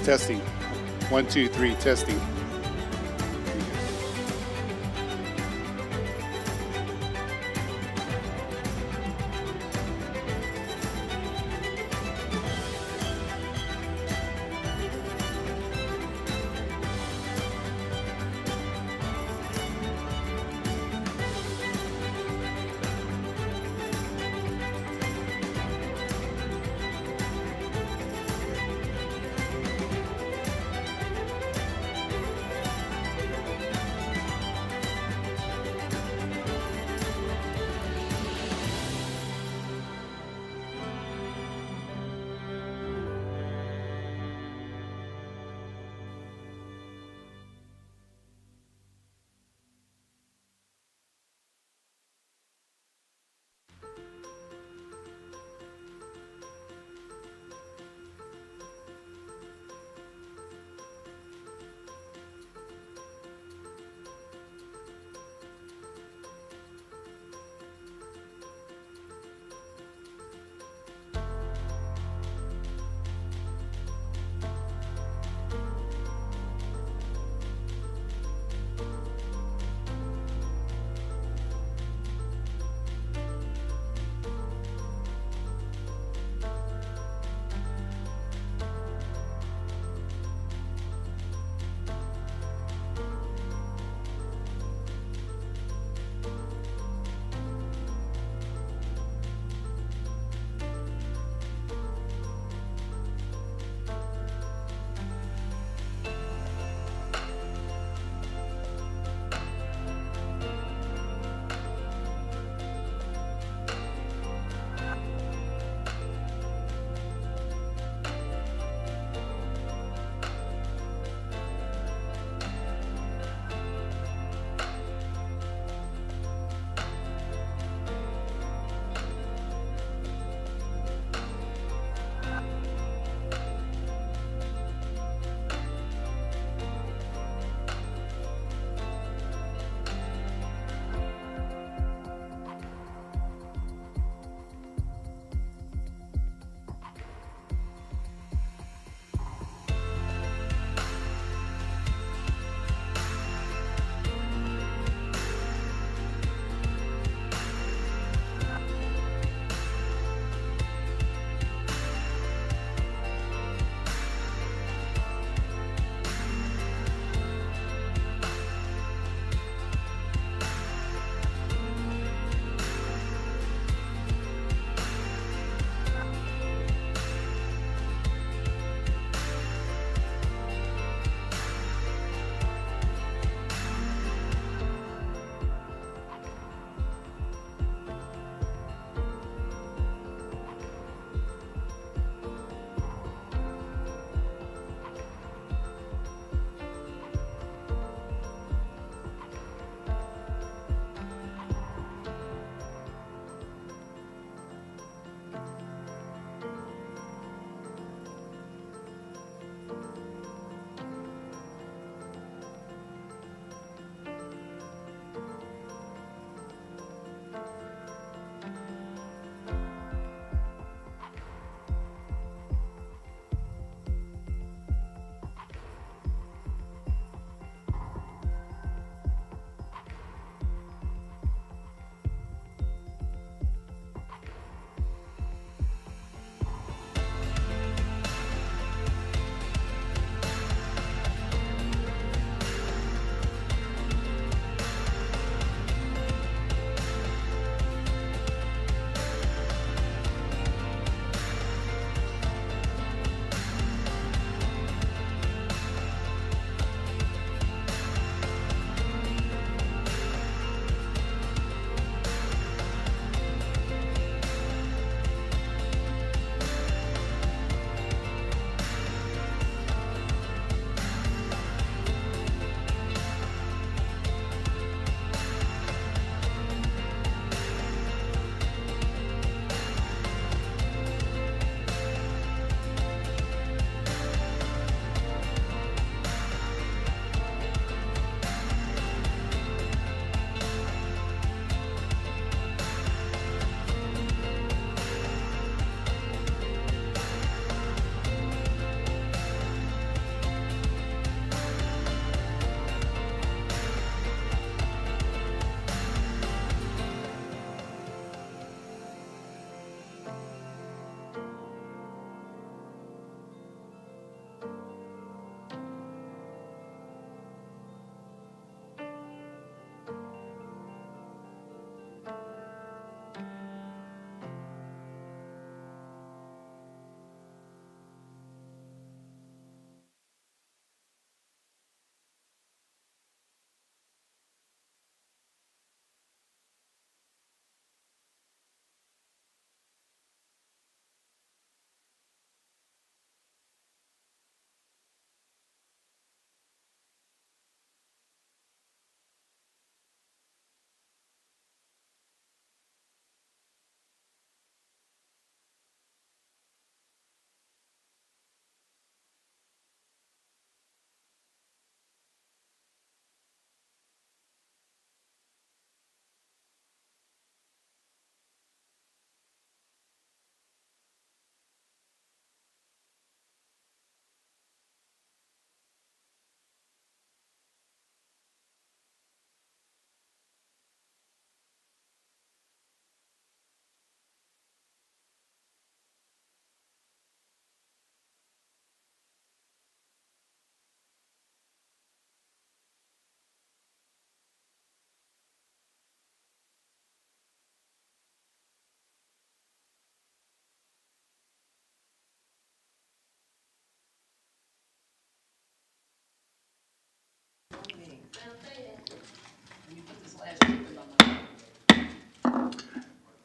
Testing. 1, 2, 3, testing.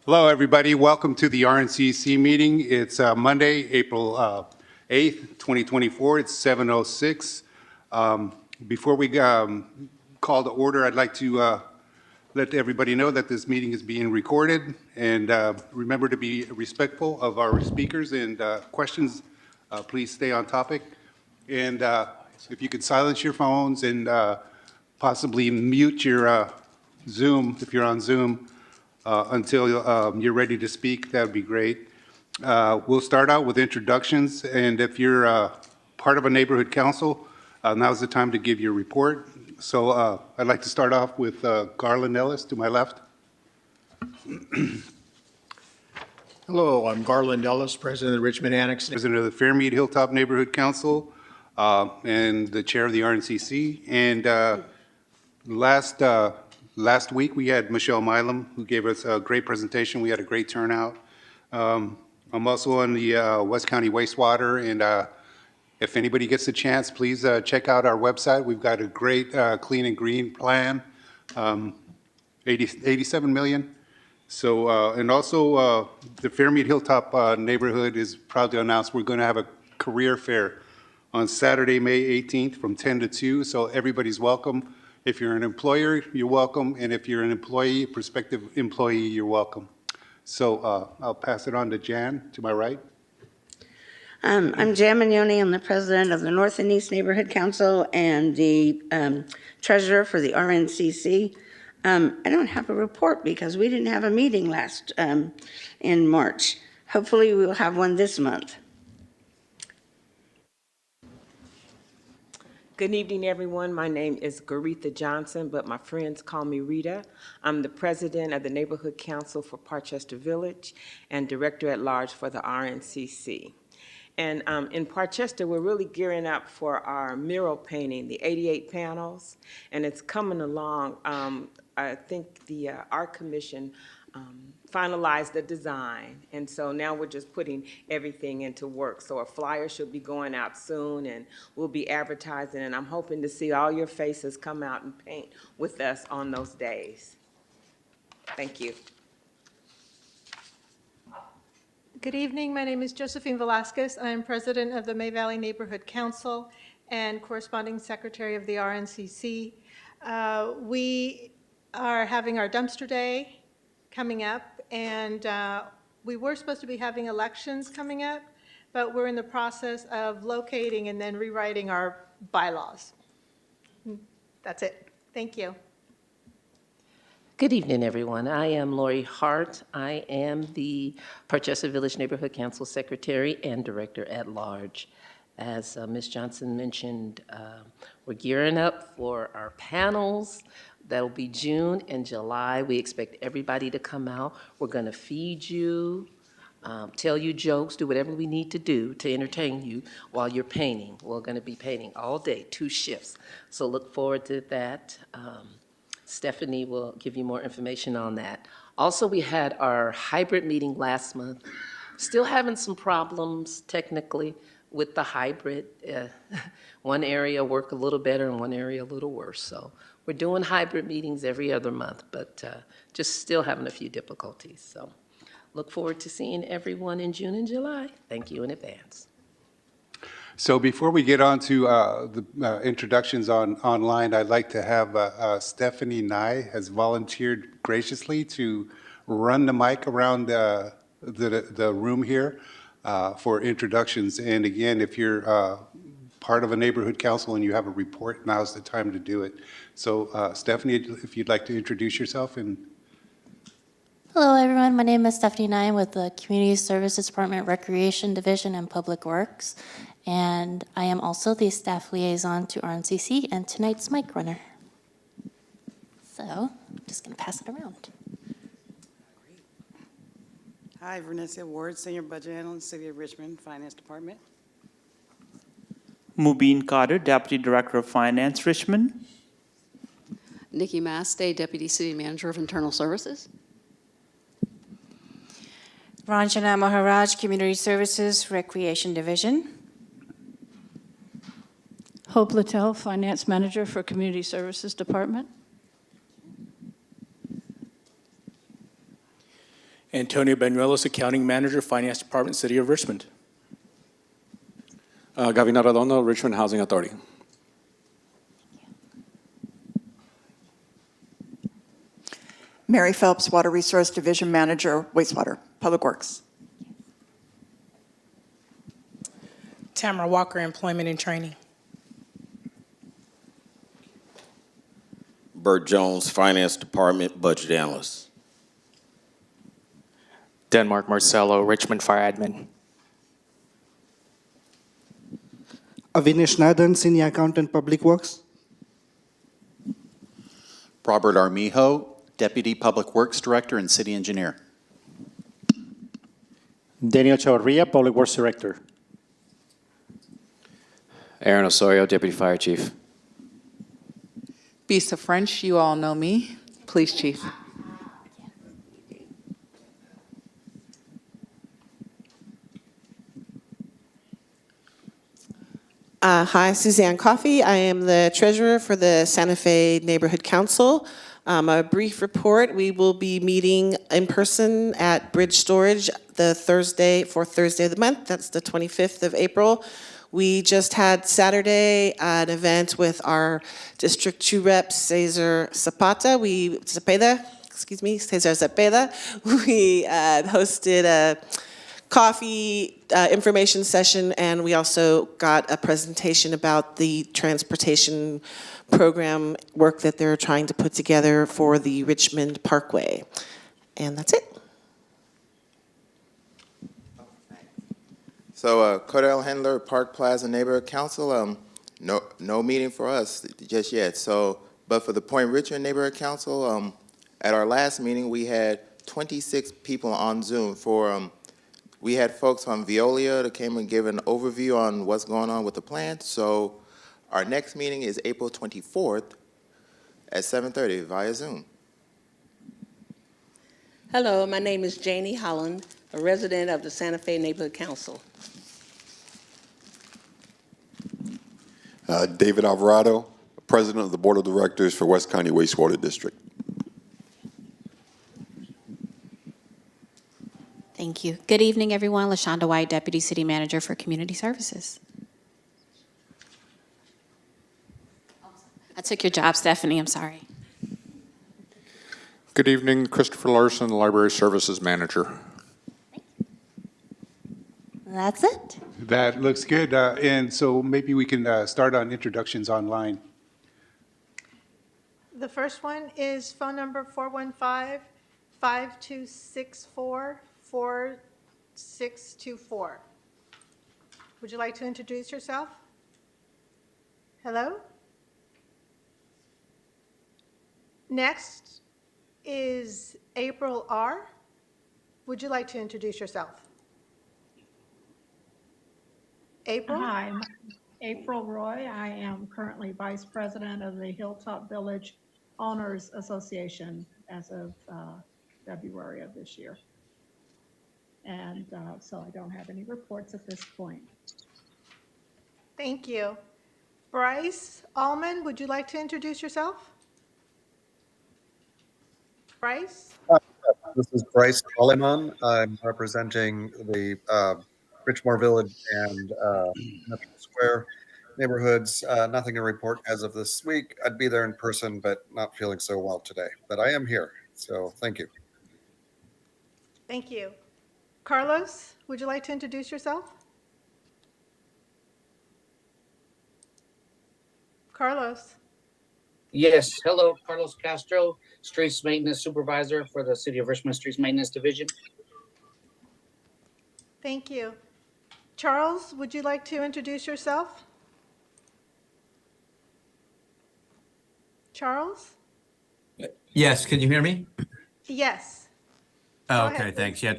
Hello, everybody. Welcome to the Rncc meeting. It's Monday, April 8th, 2024. It's 7:06. Before we call to order, I'd like to let everybody know that this meeting is being recorded, and remember to be respectful of our speakers and questions. Please stay on topic. And if you could silence your phones and possibly mute your Zoom, if you're on Zoom, until you're ready to speak, that would be great. We'll start out with introductions, and if you're part of a neighborhood council, now's the time to give your report. So I'd like to start off with Garland Ellis to my left. Hello, I'm Garland Ellis, President of the Richmond Annex. President of the Fairmead Hilltop Neighborhood Council and the chair of the RNCC. And last week, we had Michelle Milam, who gave us a great presentation. We had a great turnout. I'm also on the West County Wastewater, and if anybody gets a chance, please check out our website. We've got a great clean and green plan, 87 million. So, and also the Fairmead Hilltop neighborhood is proud to announce we're going to have a career fair on Saturday, May 18th from 10 to 2. So everybody's welcome. If you're an employer, you're welcome. And if you're an employee, prospective employee, you're welcome. So I'll pass it on to Jan, to my right. I'm Jan Mignoni. I'm the president of the North and East Neighborhood Council and the treasurer for the RNCC. I don't have a report because we didn't have a meeting last in March. Hopefully we will have one this month. Good evening, everyone. My name is Garetha Johnson, but my friends call me Rita. I'm the president of the Neighborhood Council for Parchester Village and director at large for the RNCC. And in Parchester, we're really gearing up for our mural painting, the 88 panels, and it's coming along. I think the Art Commission finalized the design, and so now we're just putting everything into work. So a flyer should be going out soon, and we'll be advertising, and I'm hoping to see all your faces come out and paint with us on those days. Thank you. Good evening. My name is Josephine Velasquez. I am president of the May Valley Neighborhood Council and corresponding secretary of the RNCC. We are having our dumpster day coming up, and we were supposed to be having elections coming up, but we're in the process of locating and then rewriting our bylaws. That's it. Thank you. Good evening, everyone. I am Lori Hart. I am the Parchester Village Neighborhood Council Secretary and Director at Large. As Ms. Johnson mentioned, we're gearing up for our panels. That'll be June and July. We expect everybody to come out. We're going to feed you, tell you jokes, do whatever we need to do to entertain you while you're painting. We're going to be painting all day, 2 shifts. So look forward to that. Stephanie will give you more information on that. Also, we had our hybrid meeting last month. Still having some problems technically with the hybrid. One area worked a little better and one area a little worse. So we're doing hybrid meetings every other month, but just still having a few difficulties. So look forward to seeing everyone in June and July. Thank you in advance. So before we get on to the introductions online, I'd like to have Stephanie Nye has volunteered graciously to run the mic around the room here for introductions. And again, if you're part of a neighborhood council and you have a report, now's the time to do it. So Stephanie, if you'd like to introduce yourself. And Hello, everyone. My name is Stephanie Nye with the Community Services Department, Recreation Division, and Public Works. And I am also the staff liaison to RNCC and tonight's mic runner. So I'm just going to pass it around. Hi, Rncc Ward, Senior Budget Analyst, City of Richmond, Finance Department. Mubin Carter, Deputy Director of Finance, Richmond. Nikki Mastay, Deputy City Manager of Internal Services. Ranjana Maharaj, Community Services, Recreation Division. Hope Littell, Finance Manager for Community Services Department. Antonio Banuelos, Accounting Manager, Finance Department, City of Richmond. Gavin Arredondo, Richmond Housing Authority. Mary Phelps, Water Resource Division Manager, Wastewater, Public Works. Tamara Walker, Employment and Training. Bert Jones, Finance Department, Budget Analyst. Denmark Marcello, Richmond Fire Admin. Avinash Nadan, Senior Accountant, Public Works. Robert Armijo, Deputy Public Works Director and City Engineer. Daniel Chavarria, Public Works Director. Aaron Osorio, Deputy Fire Chief. Bisa French, you all know me. Police Chief. Hi, Suzanne Coffey. I am the treasurer for the Santa Fe Neighborhood Council. A brief report, we will be meeting in person at Bridge Storage the fourth Thursday of the month. That's the 25th of April. We just had Saturday an event with our District 2 rep, Cesar Cepeda. We hosted a coffee information session, and we also got a presentation about the transportation program work that they're trying to put together for the Richmond Parkway. And that's it. So Cordell Handler, Park Plaza Neighborhood Council, no meeting for us just yet. So, but for the Point Richmond Neighborhood Council, at our last meeting, we had 26 people on Zoom for, we had folks from Veolia that came and gave an overview on what's going on with the plant. So our next meeting is April 24th at 7:30 via Zoom. Hello, my name is Janie Holland, a resident of the Santa Fe Neighborhood Council. David Alvarado, President of the Board of Directors for West County Wastewater District. Thank you. Good evening, everyone. LaShonda White, Deputy City Manager for Community Services. I took your job, Stephanie. I'm sorry. Good evening, Christopher Larson, Library Services Manager. That's it. That looks good. And so maybe we can start on introductions online. The first one is phone number 415-5264-4624. Would you like to introduce yourself? Hello? Next is April R. Would you like to introduce yourself? April? Hi, I'm April Roy. I am currently Vice President of the Hilltop Village Owners Association as of February of this year. And so I don't have any reports at this point. Thank you. Bryce Allman, would you like to introduce yourself? Bryce? This is Bryce Holliman. I'm representing the Richmore Village and Metro Square neighborhoods. Nothing to report as of this week. I'd be there in person, but not feeling so well today. But I am here, so thank you. Thank you. Carlos, would you like to introduce yourself? Carlos? Yes, hello, Carlos Castro, Streets Maintenance Supervisor for the City of Richmond Streets Maintenance Division. Thank you. Charles, would you like to introduce yourself? Charles? Yes, can you hear me? Yes. Oh, Go okay, ahead, thanks. please. Yeah,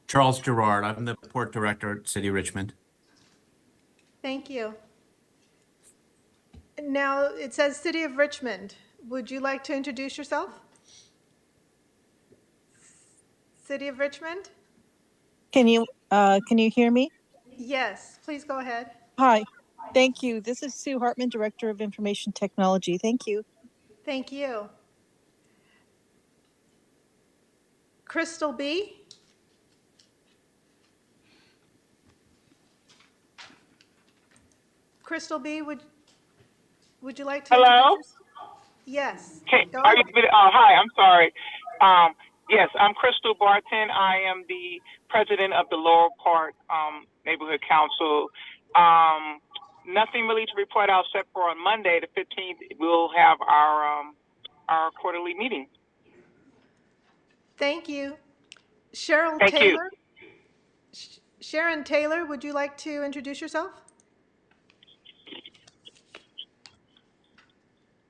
Charles Gerard. I'm the Port Director at City of Richmond. Thank you. Now, it says City of Richmond. Would you like to introduce yourself? City of Richmond? Can you hear me? Yes, please go ahead. Hi, thank you. This is Sue Hartman, Director of Information Technology. Thank you. Thank you. Crystal B. Crystal B, would you like to introduce Hello? yourself? Yes. Okay. Go Are ahead. you, hi, I'm sorry. Yes, I'm Crystal Barton. I am the president of the Laurel Park Neighborhood Council. Nothing really to report out except for on Monday, the 15th, we'll have our quarterly meeting. Thank you. Cheryl Thank you. Taylor. Sharon Taylor, would you like to introduce yourself?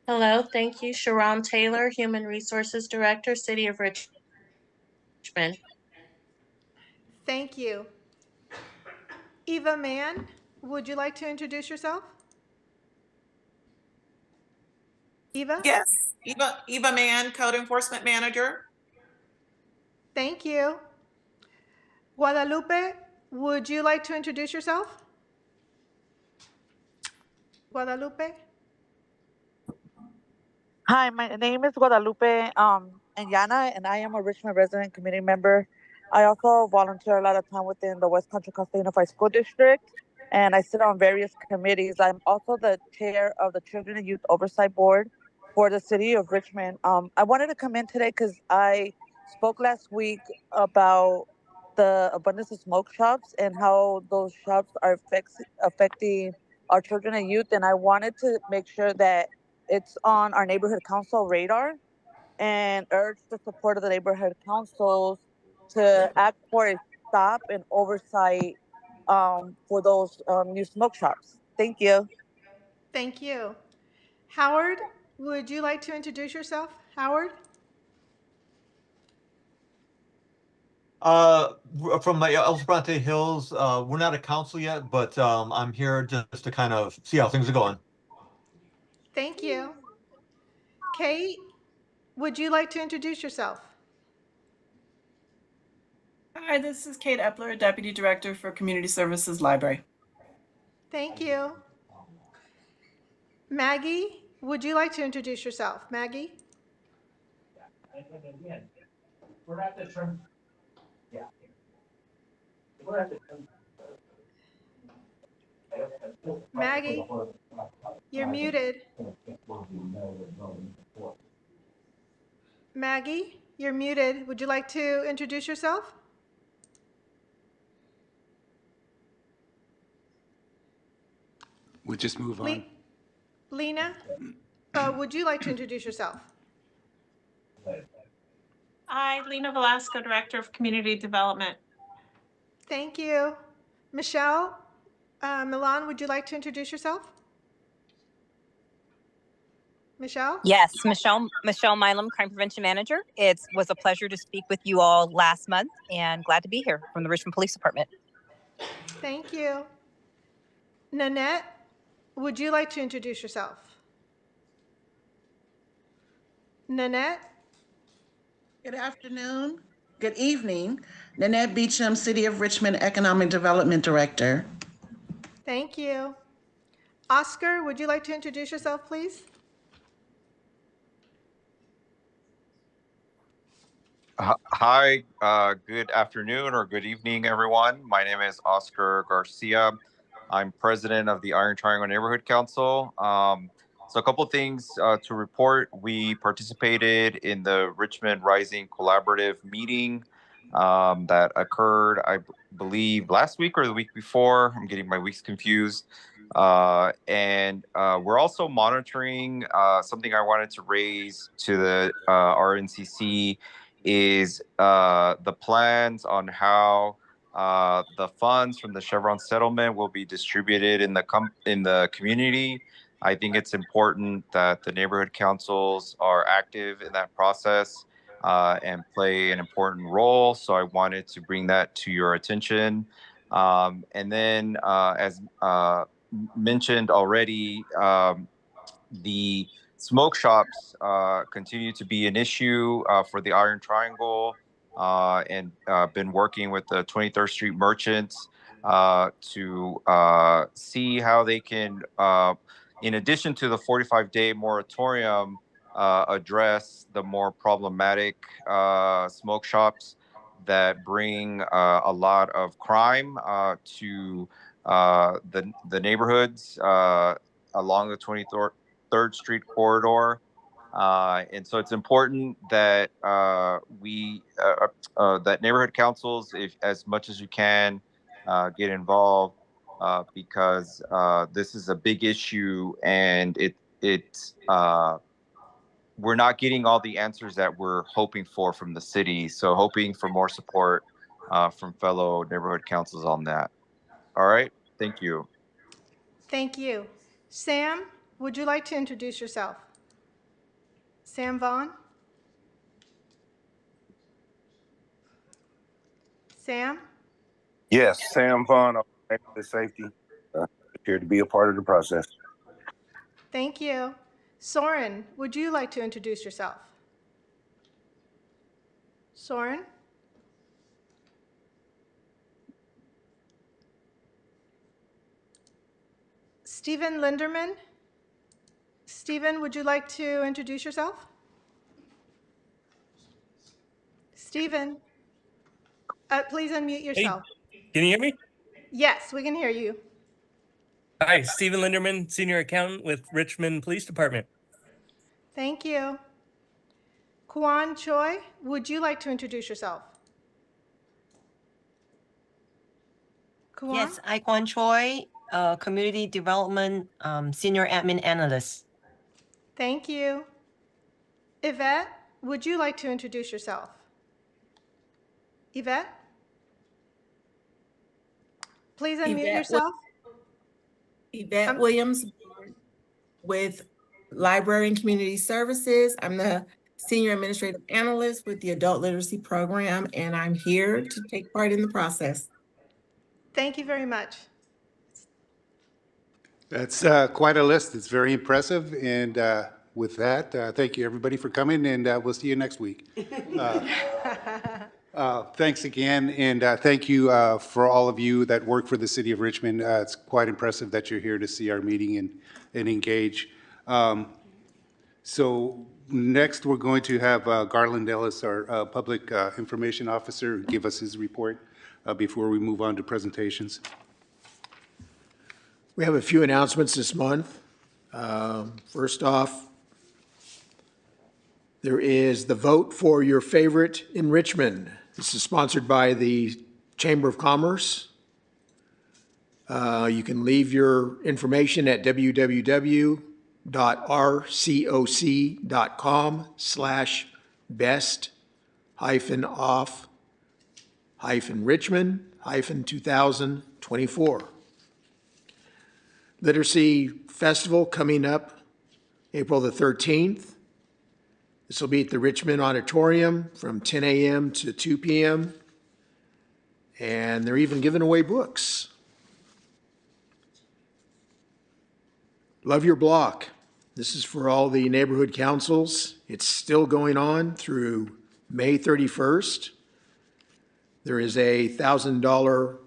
Hello, thank you. Sharon Taylor, Human Resources Director, City of Richmond. Thank you. Eva Mann, would you like to introduce yourself? Eva? Yes, Eva Mann, Code Enforcement Manager. Thank you. Guadalupe, would you like to introduce yourself? Guadalupe? Hi, my name is Guadalupe Enyana, and I am a Richmond resident community member. I also volunteer a lot of time within the West Contra Costa Unified School District, and I sit on various committees. I'm also the chair of the Children and Youth Oversight Board for the City of Richmond. I wanted to come in today because I spoke last week about the abundance of smoke shops and how those shops are affecting our children and youth, and I wanted to make sure that it's on our neighborhood council radar and urge the support of the neighborhood councils to act for a stop and oversight for those new smoke shops. Thank you. Thank you. Howard, would you like to introduce yourself? Howard? From my El Sprante Hills, we're not a council yet, but I'm here just to kind of see how things are going. Thank you. Kate, would you like to introduce yourself? Hi, this is Kate Epler, Deputy Director for Community Services Library. Thank you. Maggie, would you like to introduce yourself? Maggie? Maggie, you're muted. Maggie, you're muted. Would you like to introduce yourself? We'll just move on. Lena, would you like to introduce yourself? Hi, Lena Velasco, Director of Community Development. Thank you. Michelle, Milan, would you like to introduce yourself? Michelle? Yes, Michelle Milam, Crime Prevention Manager. It was a pleasure to speak with you all last month and glad to be here from the Richmond Police Department. Thank you. Nanette, would you like to introduce yourself? Nanette? Good afternoon. Good evening. Nanette Beecham, City of Richmond Economic Development Director. Thank you. Oscar, would you like to introduce yourself, please? Hi, good afternoon or good evening, everyone. My name is Oscar Garcia. I'm president of the Iron Triangle Neighborhood Council. So a couple things to report. We participated in the Richmond Rising Collaborative meeting that occurred, I believe, last week or the week before. I'm getting my weeks confused. And we're also monitoring something I wanted to raise to the RNCC is the plans on how the funds from the Chevron settlement will be distributed in the community. I think it's important that the neighborhood councils are active in that process and play an important role. So I wanted to bring that to your attention. And then, as mentioned already, the smoke shops continue to be an issue for the Iron Triangle, and been working with the 23rd Street merchants to see how they can, in addition to the 45-day moratorium, address the more problematic smoke shops that bring a lot of crime to the neighborhoods along the 23rd Street corridor. And so it's important that that neighborhood councils, if as much as you can, get involved because this is a big issue, and we're not getting all the answers that we're hoping for from the city. So hoping for more support from fellow neighborhood councils on that. All right, thank you. Thank you. Sam, would you like to introduce yourself? Sam Vaughn? Sam? Yes, Sam Vaughn, neighborhood safety. Here to be a part of the process. Thank you. Soren, would you like to introduce yourself? Soren? Stephen Linderman? Stephen, would you like to introduce yourself? Stephen, please unmute yourself. Can you hear me? Yes, we can hear you. Hi, Stephen Linderman, Senior Accountant with Richmond Police Department. Thank you. Kwan Choi, would you like to introduce yourself? Kwan? Yes, Kwon Choi, Community Development Senior Admin Analyst. Thank you. Yvette, would you like to introduce yourself? Yvette? Please unmute yourself. Yvette Williams with Library and Community Services. I'm the Senior Administrative Analyst with the Adult Literacy Program, and I'm here to take part in the process. Thank you very much. That's quite a list. It's very impressive. And with that, thank you, everybody, for coming, and we'll see you next week. Thanks again, and thank you for all of you that work for the City of Richmond. It's quite impressive that you're here to see our meeting and engage. So next, we're going to have Garland Ellis, our Public Information Officer, give us his report before we move on to presentations. We have a few announcements this month. First off, there is the Vote for Your Favorite in Richmond. This is sponsored by the Chamber of Commerce. You can leave your information at www.rcoc.com/best-off-richmond-2024. Literacy Festival coming up April the 13th. This will be at the Richmond Auditorium from 10 a.m. to 2 p.m. And they're even giving away books. Love Your Block. This is for all the neighborhood councils. It's still going on through May 31st. There is a $1,000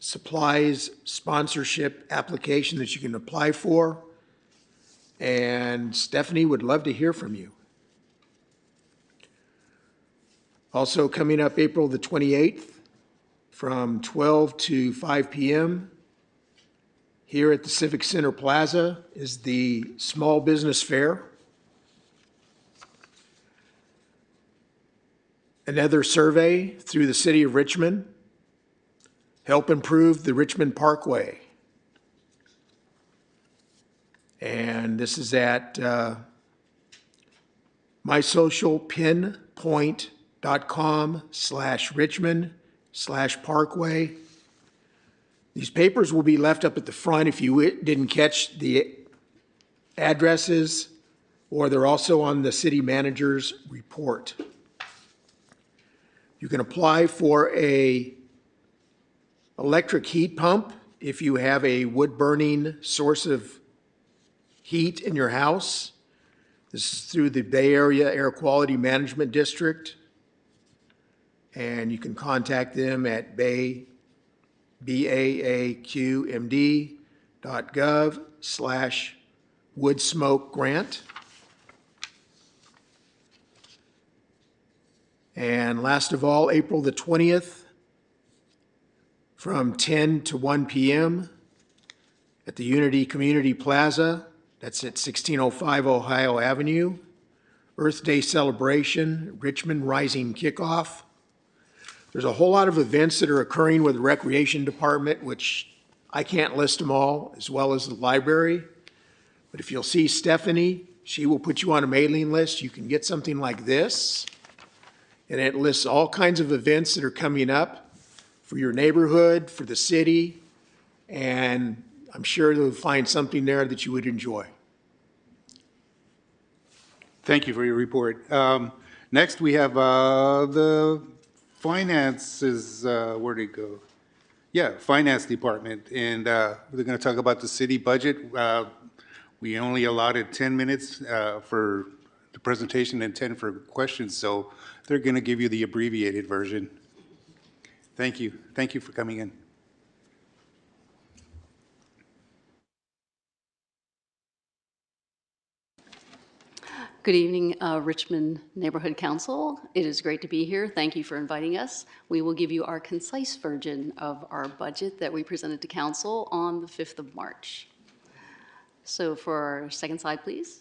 supplies sponsorship application that you can apply for. And Stephanie would love to hear from you. Also coming up April the 28th from 12 to 5 p.m. here at the Civic Center Plaza is the Small Business Fair. Another survey through the City of Richmond. Help improve the Richmond Parkway. And this is at mysocialpinpoint.com/Richmond/Parkway. These papers will be left up at the front if you didn't catch the addresses, or they're also on the city manager's report. You can apply for a electric heat pump if you have a wood-burning source of heat in your house. This is through the Bay Area Air Quality Management District. And you can contact them at baaqmd.gov/woodsmoke grant. And last of all, April the 20th, from 10 to 1 p.m. at the Unity Community Plaza. That's at 1605 Ohio Avenue. Earth Day celebration, Richmond Rising kickoff. There's a whole lot of events that are occurring with the Recreation Department, which I can't list them all, as well as the library. But if you'll see Stephanie, she will put you on a mailing list. You can get something like this, and it lists all kinds of events that are coming up for your neighborhood, for the city, and I'm sure you'll find something there that you would enjoy. Thank you for your report. Next, we have the finances, where'd it go? Yeah, Finance Department, and they're going to talk about the city budget. We only allotted 10 minutes for the presentation and 10 for questions, so they're going to give you the abbreviated version. Thank you. Thank you for coming in. Good evening, Richmond Neighborhood Council. It is great to be here. Thank you for inviting us. We will give you our concise version of our budget that we presented to Council on the 5th of March. So for our second slide, please.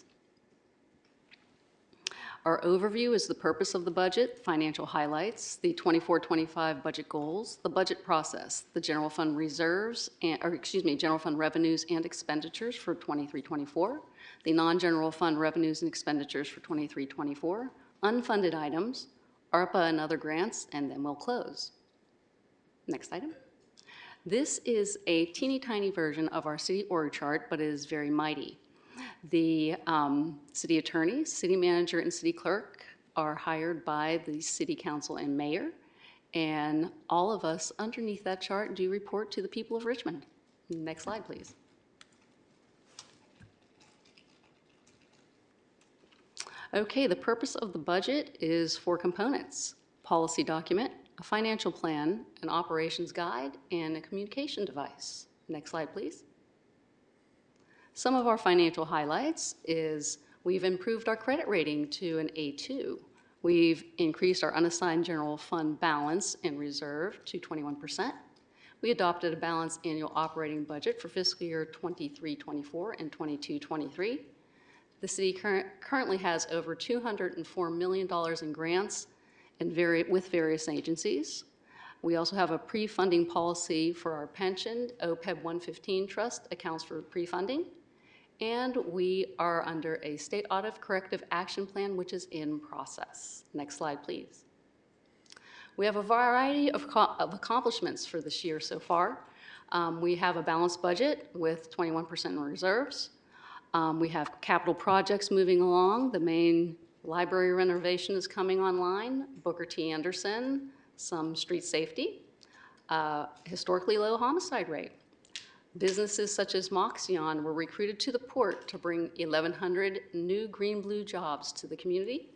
Our overview is the purpose of the budget, financial highlights, the 24-25 budget goals, the budget process, the general fund reserves, general fund revenues and expenditures for 23-24, the non-general fund revenues and expenditures for 23-24, unfunded items, ARPA and other grants, and then we'll close. Next item. This is a teeny tiny version of our city org chart, but it is very mighty. The city attorney, city manager, and city clerk are hired by the city council and mayor, and all of us underneath that chart do report to the people of Richmond. Next slide, please. Okay, the purpose of the budget is 4 components: policy document, a financial plan, an operations guide, and a communication device. Next slide, please. Some of our financial highlights is we've improved our credit rating to an A2. We've increased our unassigned general fund balance and reserve to 21%. We adopted a balanced annual operating budget for fiscal year 23-24 and 22-23. The city currently has over $204 million in grants and with various agencies. We also have a pre-funding policy for our pension. OPEB 115 trust accounts for pre-funding. And we are under a state audit corrective action plan, which is in process. Next slide, please. We have a variety of accomplishments for this year so far. We have a balanced budget with 21% in reserves. We have capital projects moving along. The main library renovation is coming online, Booker T. Anderson, some street safety, historically low homicide rate. Businesses such as Moxion were recruited to the port to bring 1,100 new green-blue jobs to the community.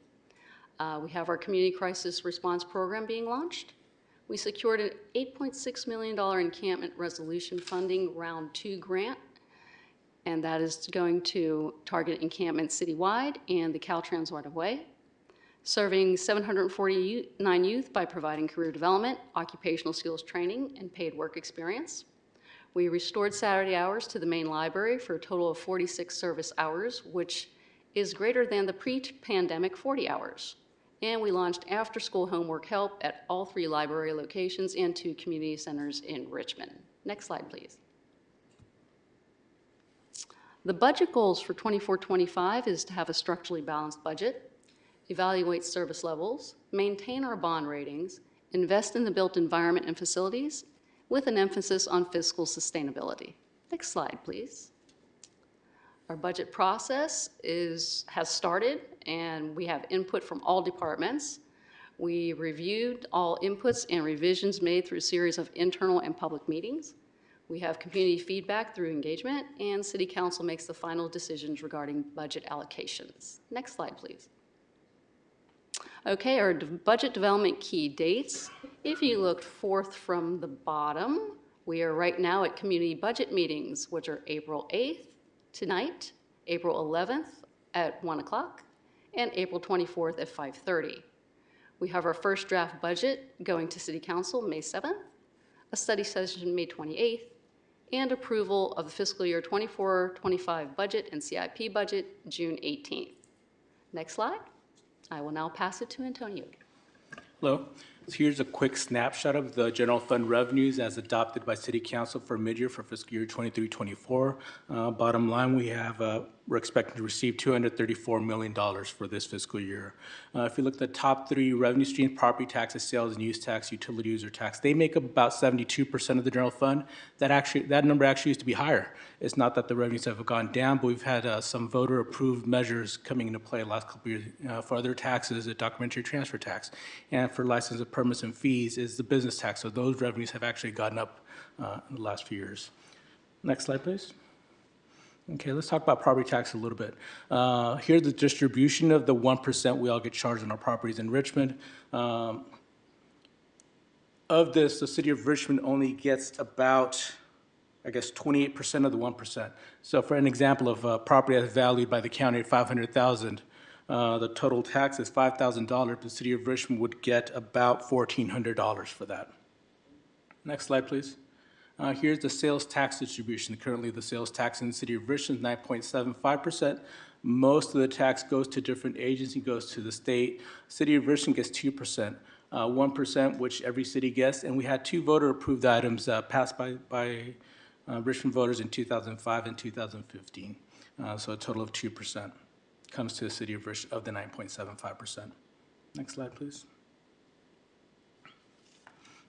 We have our community crisis response program being launched. We secured an $8.6 million encampment resolution funding round 2 grant, and that is going to target encampments citywide and the Caltrans right-of-way, serving 749 youth by providing career development, occupational skills training, and paid work experience. We restored Saturday hours to the main library for a total of 46 service hours, which is greater than the pre-pandemic 40 hours. And we launched after-school homework help at all 3 library locations and 2 community centers in Richmond. Next slide, please. The budget goals for 24-25 is to have a structurally balanced budget, evaluate service levels, maintain our bond ratings, invest in the built environment and facilities, with an emphasis on fiscal sustainability. Next slide, please. Our budget process has started, and we have input from all departments. We reviewed all inputs and revisions made through a series of internal and public meetings. We have community feedback through engagement, and City Council makes the final decisions regarding budget allocations. Next slide, please. Okay, our budget development key dates. If you look 4th from the bottom, we are right now at community budget meetings, which are April 8th tonight, April 11th at 1 o'clock, and April 24th at 5:30. We have our first draft budget going to City Council May 7th, a study session May 28th, and approval of the fiscal year 24-25 budget and CIP budget June 18th. Next slide. I will now pass it to Antonio. Hello. So here's a quick snapshot of the general fund revenues as adopted by City Council for mid-year for fiscal year 23-24. Bottom line, we're expecting to receive $234 million for this fiscal year. If you look at the top three revenue streams, property taxes, sales and use tax, utility user tax, they make up about 72% of the general fund. That number actually used to be higher. It's not that the revenues have gone down, but we've had some voter-approved measures coming into play the last couple of years for other taxes, the documentary transfer tax, and for license of permits and fees is the business tax. So those revenues have actually gone up in the last few years. Next slide, please. Okay, let's talk about property tax a little bit. Here's the distribution of the 1% we all get charged on our properties in Richmond. Of this, the city of Richmond only gets about, I guess, 28% of the 1%. So for an example of a property that's valued by the county at $500,000, the total tax is $5,000. The city of Richmond would get about $1,400 for that. Next slide, please. Here's the sales tax distribution. Currently, the sales tax in the city of Richmond is 9.75%. Most of the tax goes to different agencies, goes to the state. City of Richmond gets 2%, 1%, which every city gets. And we had two voter-approved items passed by Richmond voters in 2005 and 2015. So a total of 2% comes to the city of Richmond of the 9.75%. Next slide, please.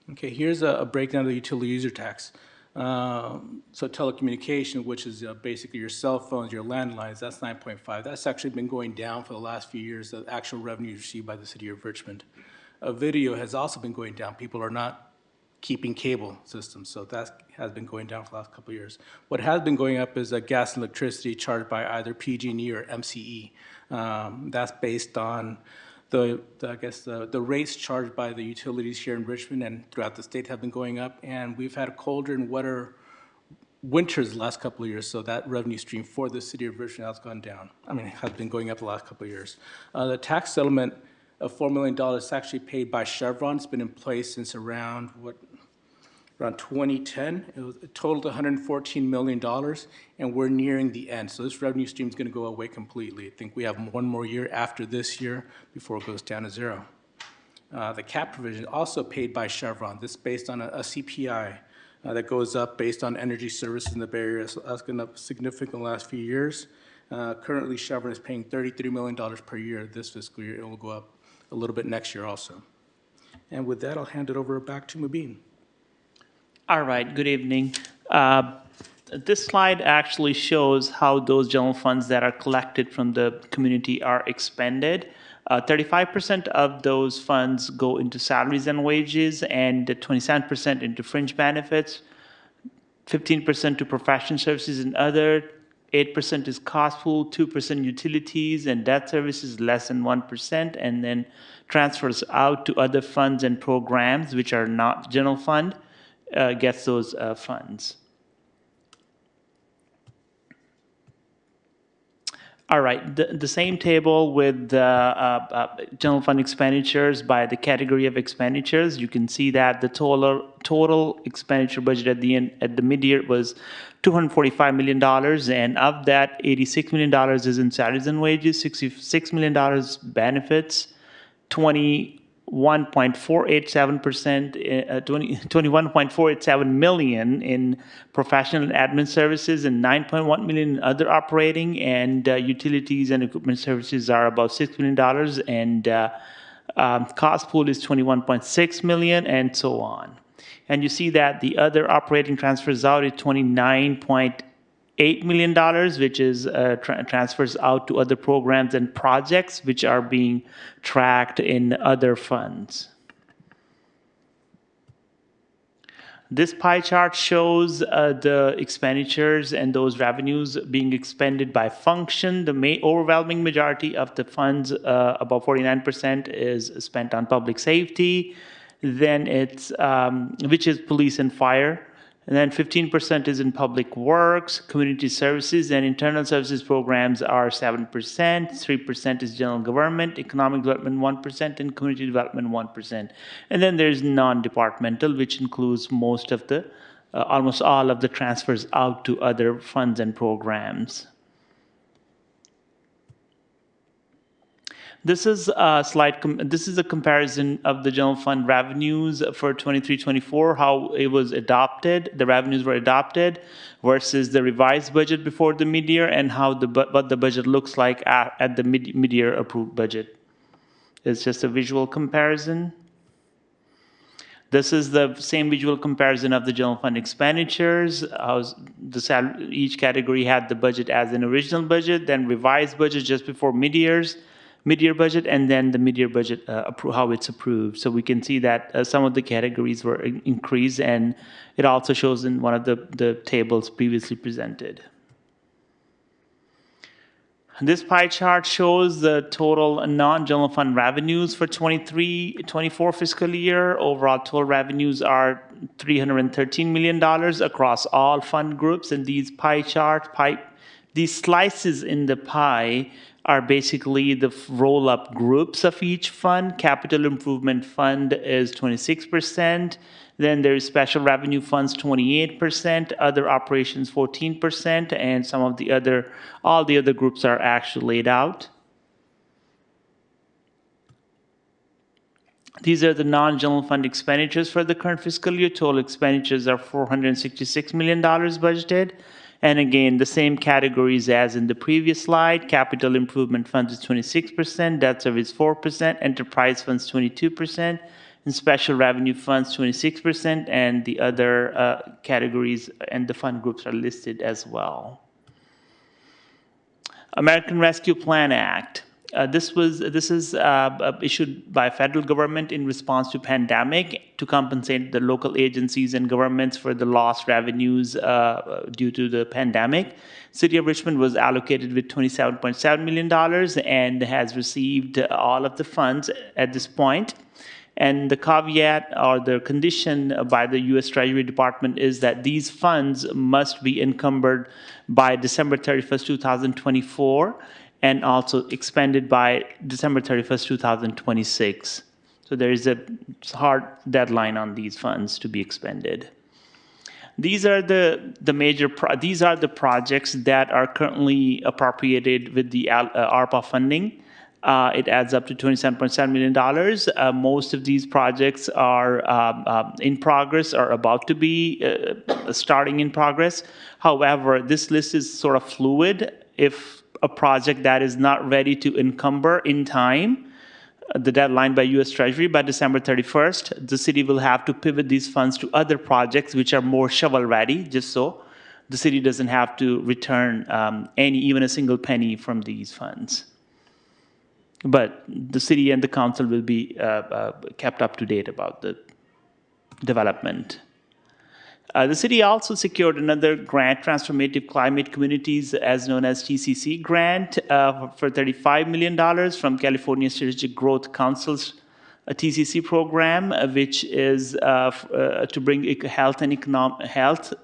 Okay, here's a breakdown of the utility user tax. So telecommunication, which is basically your cell phones, your landlines, that's 9.5. That's actually been going down for the last few years, the actual revenue received by the city of Richmond. Video has also been going down. People are not keeping cable systems, so that has been going down for the last couple of years. What has been going up is gas and electricity charged by either PG&E or MCE. That's based on the rates charged by the utilities here in Richmond and throughout the state have been going up, and we've had colder and wetter winters the last couple of years, so that revenue stream for the city of Richmond has gone down. I mean, it has been going up the last couple of years. The tax settlement of $4 million is actually paid by Chevron. It's been in place since around 2010. It was a total of $114 million, and we're nearing the end. So this revenue stream is going to go away completely. I think we have one more year after this year before it goes down to zero. The cap provision also paid by Chevron. This is based on a CPI that goes up based on energy services in the Bay Area. So that's gone up significantly in the last few years. Currently, Chevron is paying $33 million per year this fiscal year. It will go up a little bit next year also. And with that, I'll hand it over back to Mubin. All right, good evening. This slide actually shows how those general funds that are collected from the community are expended. 35% of those funds go into salaries and wages, and 27% into fringe benefits, 15% to professional services and other, 8% is cost pool, 2% utilities and debt services, less than 1%, and then transfers out to other funds and programs which are not general fund, gets those funds. All right, the same table with the general fund expenditures by the category of expenditures. You can see that the total expenditure budget at the mid-year was $245 million, and of that, $86 million is in salaries and wages, $66 million benefits, 21.487 million in professional and admin services, and 9.1 million in other operating, and utilities and equipment services are about $6 million, and cost pool is 21.6 million, and so on. And you see that the other operating transfers out is $29.8 million, which is transfers out to other programs and projects which are being tracked in other funds. This pie chart shows the expenditures and those revenues being expended by function. The overwhelming majority of the funds, about 49%, is spent on public safety. Then it's, which is police and fire. And then 15% is in public works, community services, and internal services programs are 7%, 3% is general government, economic development 1%, and community development 1%. And then there's non-departmental, which includes most of the, almost all of the transfers out to other funds and programs. This is a this is a comparison of the general fund revenues for 23-24, how it was adopted, the revenues were adopted versus the revised budget before the mid-year, and how what the budget looks like at the mid-year approved budget. It's just a visual comparison. This is the same visual comparison of the general fund expenditures. Each category had the budget as an original budget, then revised budget just before mid-year budget, and then the mid-year budget, how it's approved. So we can see that some of the categories were increased, and it also shows in one of the tables previously presented. This pie chart shows the total non-general fund revenues for 23-24 fiscal year. Overall total revenues are $313 million across all fund groups, and these these slices in the pie are basically the roll-up groups of each fund. Capital Improvement Fund is 26%. Then there's Special Revenue Funds, 28%. Other operations, 14%. And some of the all the other groups are actually laid out. These are the non-general fund expenditures for the current fiscal year. Total expenditures are $466 million budgeted. And again, the same categories as in the previous slide. Capital Improvement Funds is 26%, Debt Service 4%, Enterprise Funds 22%, and Special Revenue Funds 26%, and the other categories and the fund groups are listed as well. American Rescue Plan Act. This is issued by federal government in response to pandemic to compensate the local agencies and governments for the lost revenues due to the pandemic. City of Richmond was allocated with $27.7 million and has received all of the funds at this point. And the caveat or the condition by the U.S. Treasury Department is that these funds must be encumbered by December 31st, 2024, and also expended by December 31st, 2026. So there is a hard deadline on these funds to be expended. These are these are the projects that are currently appropriated with the ARPA funding. It adds up to $27.7 million. Most of these projects are in progress or about to be starting in progress. However, this list is sort of fluid. If a project that is not ready to encumber in time, the deadline by U.S. Treasury by December 31st, the city will have to pivot these funds to other projects which are more shovel-ready, just so the city doesn't have to return even a single penny from these funds. But the city and the council will be kept up to date about the development. The city also secured another grant, Transformative Climate Communities, as known as TCC grant, for $35 million from California Strategic Growth Council's TCC program, which is to bring health,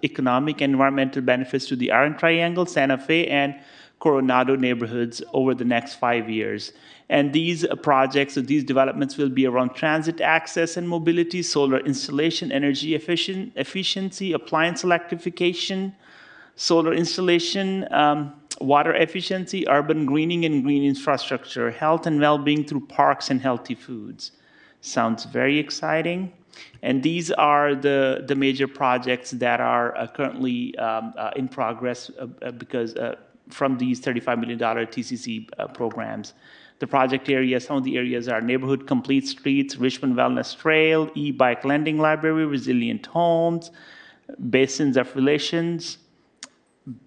economic, and environmental benefits to the Iron Triangle, Santa Fe, and Coronado neighborhoods over the next 5 years. And these projects, these developments will be around transit access and mobility, solar installation, energy efficiency, appliance electrification, solar installation, water efficiency, urban greening and green infrastructure, health and well-being through parks and healthy foods. Sounds very exciting. And these are the major projects that are currently in progress because from these $35 million TCC programs. The project areas, some of the areas are Neighborhood Complete Streets, Richmond Wellness Trail, E-Bike Lending Library, Resilient Homes, Basins of Relations,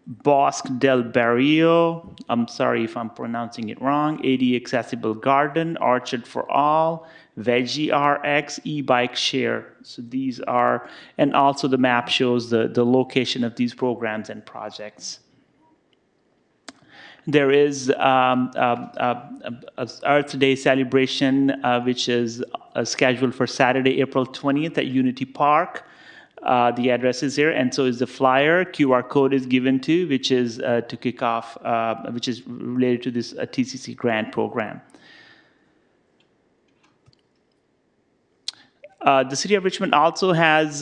Bosque del Barrio, I'm sorry if I'm pronouncing it wrong, AD Accessible Garden, Orchard for All, Veggie RX, E-Bike Share. So these are, and also the map shows the location of these programs and projects. There is Earth Day celebration, which is scheduled for Saturday, April 20th at Unity Park. The address is here, and so is the flyer. QR code is given to, which is to kick off, which is related to this TCC grant program. The City of Richmond also has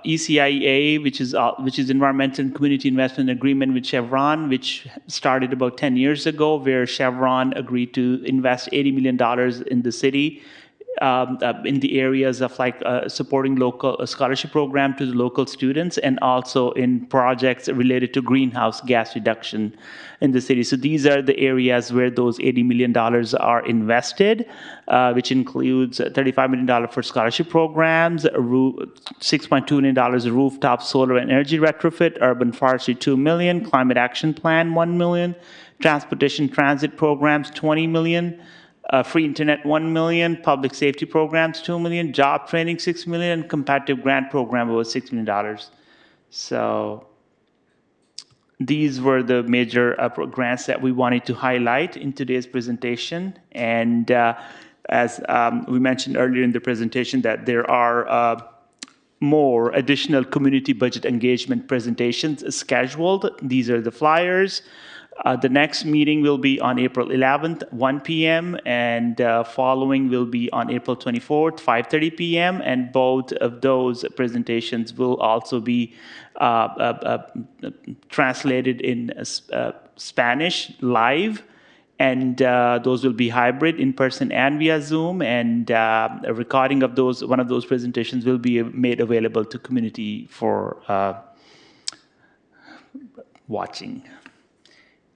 ECIA, which is Environmental and Community Investment Agreement with Chevron, which started about 10 years ago, where Chevron agreed to invest $80 million in the city in the areas of like supporting local scholarship program to the local students, and also in projects related to greenhouse gas reduction in the city. So these are the areas where those $80 million are invested, which includes $35 million for scholarship programs, $6.2 million rooftop solar and energy retrofit, urban forestry $2 million, climate action plan $1 million, transportation transit programs $20 million, free internet $1 million, public safety programs $2 million, job training $6 million, and competitive grant program over $6 million. So these were the major grants that we wanted to highlight in today's presentation. And as we mentioned earlier in the presentation, that there are more additional community budget engagement presentations scheduled. These are the flyers. The next meeting will be on April 11th, 1 p.m., and following will be on April 24th, 5:30 p.m., and both of those presentations will also be translated in Spanish live, and those will be hybrid, in person and via Zoom, and a recording of one of those presentations will be made available to community for watching.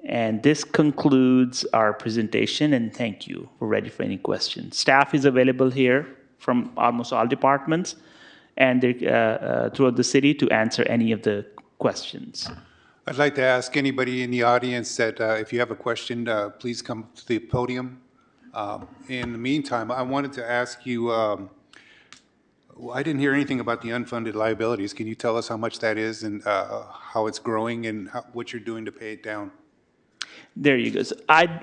And this concludes our presentation, and thank you. We're ready for any questions. Staff is available here from almost all departments and throughout the city to answer any of the questions. I'd like to ask anybody in the audience that if you have a question, please come to the podium. In the meantime, I wanted to ask you, I didn't hear anything about the unfunded liabilities. Can you tell us how much that is and how it's growing and what you're doing to pay it down? There you go. So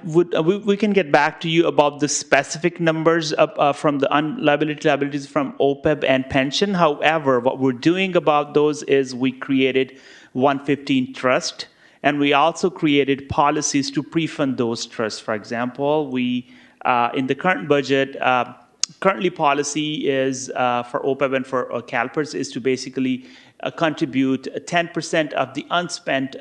we can get back to you about the specific numbers from the liabilities from OPEB and pension. However, what we're doing about those is we created 115 trust, and we also created policies to pre-fund those trusts. For example, we in the current budget, currently policy is for OPEB and for CalPERS is to basically contribute 10% of the unspent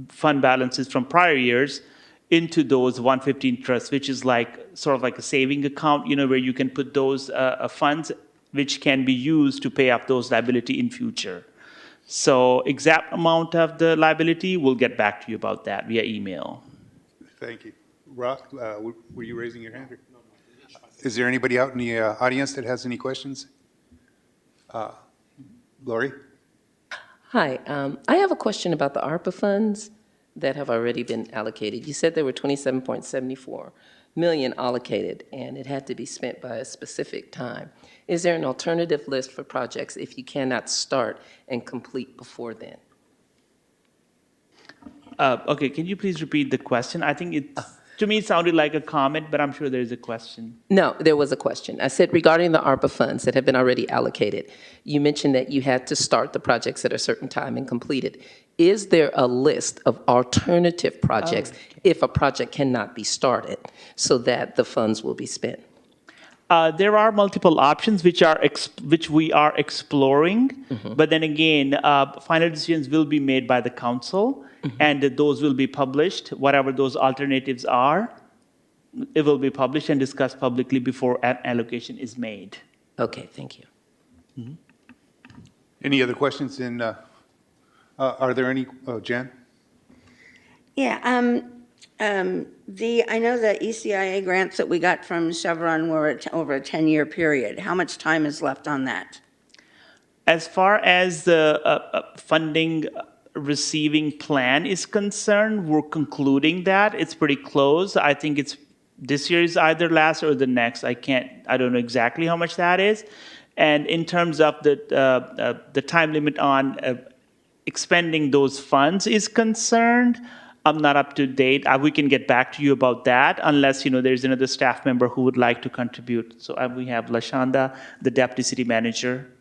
fund balances from prior years into those 115 trusts, which is like sort of like a saving account, where you can put those funds which can be used to pay off those liability in future. So exact amount of the liability, we'll get back to you about that via email. Thank you. Ross, were you raising your hand? Is there anybody out in the audience that has any questions? Lori? Hi, I have a question about the ARPA funds that have already been allocated. You said there were 27.74 million allocated, and it had to be spent by a specific time. Is there an alternative list for projects if you cannot start and complete before then? Okay, can you please repeat the question? I think to me, it sounded like a comment, but I'm sure there's a question. No, there was a question. I said regarding the ARPA funds that have been already allocated, you mentioned that you had to start the projects at a certain time and complete it. Is there a list of alternative projects if a project cannot be started so that the funds will be spent? There are multiple options which we are exploring, but then again, final decisions will be made by the council, and those will be published. Whatever those alternatives are, it will be published and discussed publicly before an allocation is made. Okay, thank you. Any other questions? Are there any, Jan? Yeah, I know the ECIA grants that we got from Chevron were over a 10-year period. How much time is left on that? As far as the funding receiving plan is concerned, we're concluding that. It's pretty close. I think it's this year is either last or the next. I don't know exactly how much that is. And in terms of the time limit on expending those funds is concerned, I'm not up to date. We can get back to you about that unless, there's another staff member who would like to contribute. So we have Lashanda, the Deputy City Manager.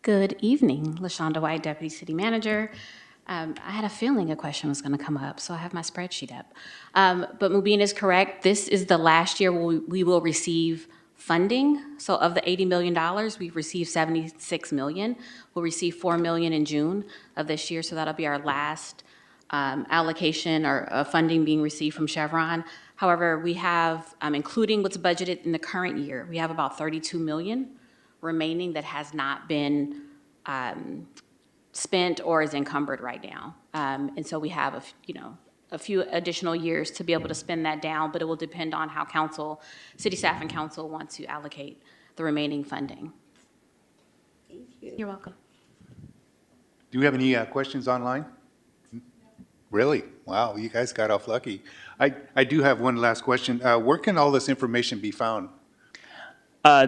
Good evening, LaShonda White, Deputy City Manager. I had a feeling a question was going to come up, so I have my spreadsheet up. But Mubin is correct. This is the last year we will receive funding. So of the $80 million, we've received $76 million. We'll receive $4 million in June of this year, so that'll be our last allocation or funding being received from Chevron. However, we have, including what's budgeted in the current year, we have about $32 million remaining that has not been spent or is encumbered right now. And so we have a few additional years to be able to spend that down, but it will depend on how council, city staff and council want to allocate the remaining funding. Thank you. You're welcome. Do we have any questions online? Really? Wow, you guys got off lucky. I do have one last question. Where can all this information be found?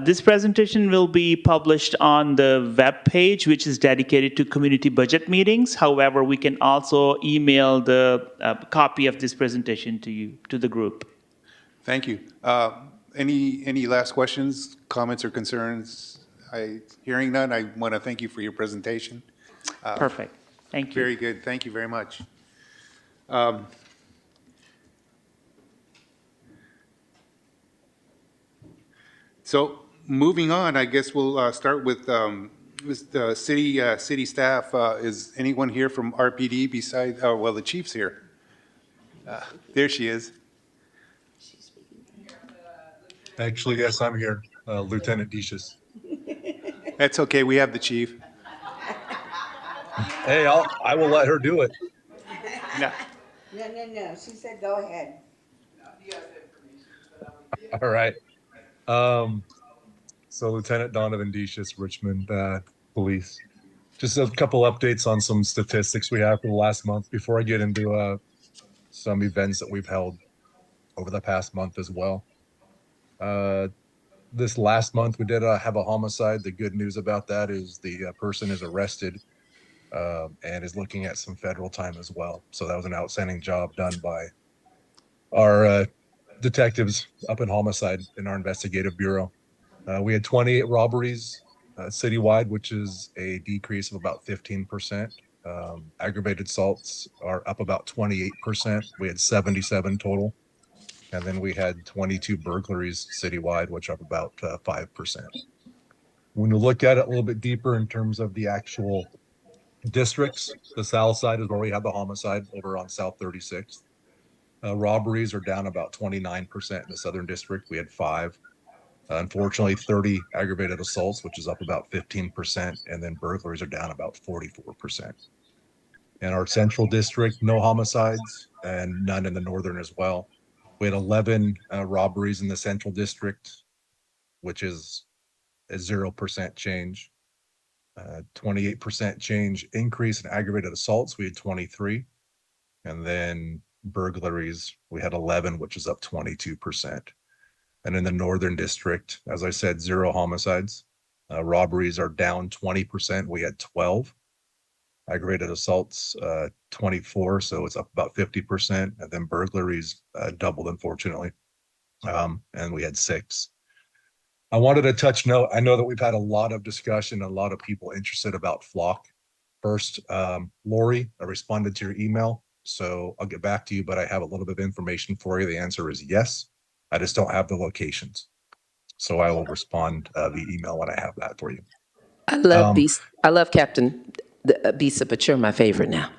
This presentation will be published on the web page, which is dedicated to community budget meetings. However, we can also email the copy of this presentation to you, to the group. Thank you. Any last questions, comments, or concerns? Hearing none, I want to thank you for your presentation. Perfect. Thank you. Very good. Thank you very much. So moving on, I guess we'll start with city staff. Is anyone here from RPD besides, well, the chief's here. There she is. Actually, yes, I'm here, Lieutenant Decius. That's okay. We have the chief. Hey, I will let her do it. No. No. She said, go ahead. All right. So Lieutenant Donovan Decius, Richmond Police. Just a couple updates on some statistics we have for the last month before I get into some events that we've held over the past month as well. This last month, we did have a homicide. The good news about that is the person is arrested and is looking at some federal time as well. So that was an outstanding job done by our detectives up in homicide in our investigative bureau. We had 28 robberies citywide, which is a decrease of about 15%. Aggravated assaults are up about 28%. We had 77 total. And then we had 22 burglaries citywide, which are up about 5%. When you look at it a little bit deeper in terms of the actual districts, the south side is where we had the homicide over on South 36th. Robberies are down about 29% in the southern district. We had 5. Unfortunately, 30 aggravated assaults, which is up about 15%, and then burglaries are down about 44%. In our central district, no homicides and none in the northern as well. We had 11 robberies in the central district, which is a 0% change. 28% change increase in aggravated assaults. We had 23. And then burglaries, we had 11, which is up 22%. And in the northern district, as I said, 0 homicides. Robberies are down 20%. We had 12. Aggravated assaults, 24, so it's up about 50%. And then burglaries doubled, unfortunately. And we had 6. I wanted to touch note. I know that we've had a lot of discussion, a lot of people interested about Flock. First, Lori, I responded to your email, so I'll get back to you, but I have a little bit of information for you. The answer is yes. I just don't have the locations. So I will respond via email when I have that for you. I love Bisa. I love Captain Bisa, but you're my favorite now.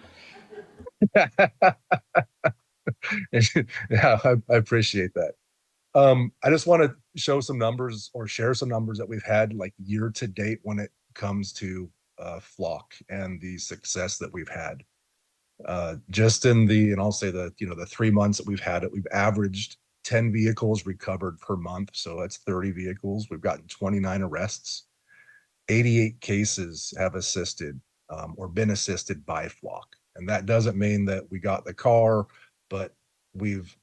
Yeah, I appreciate that. I just want to show some numbers or share some numbers that we've had like year to date when it comes to Flock and the success that we've had. Just in and I'll say the 3 months that we've had it, we've averaged 10 vehicles recovered per month. So that's 30 vehicles. We've gotten 29 arrests. 88 cases have assisted or been assisted by Flock. And that doesn't mean that we got the car, but we've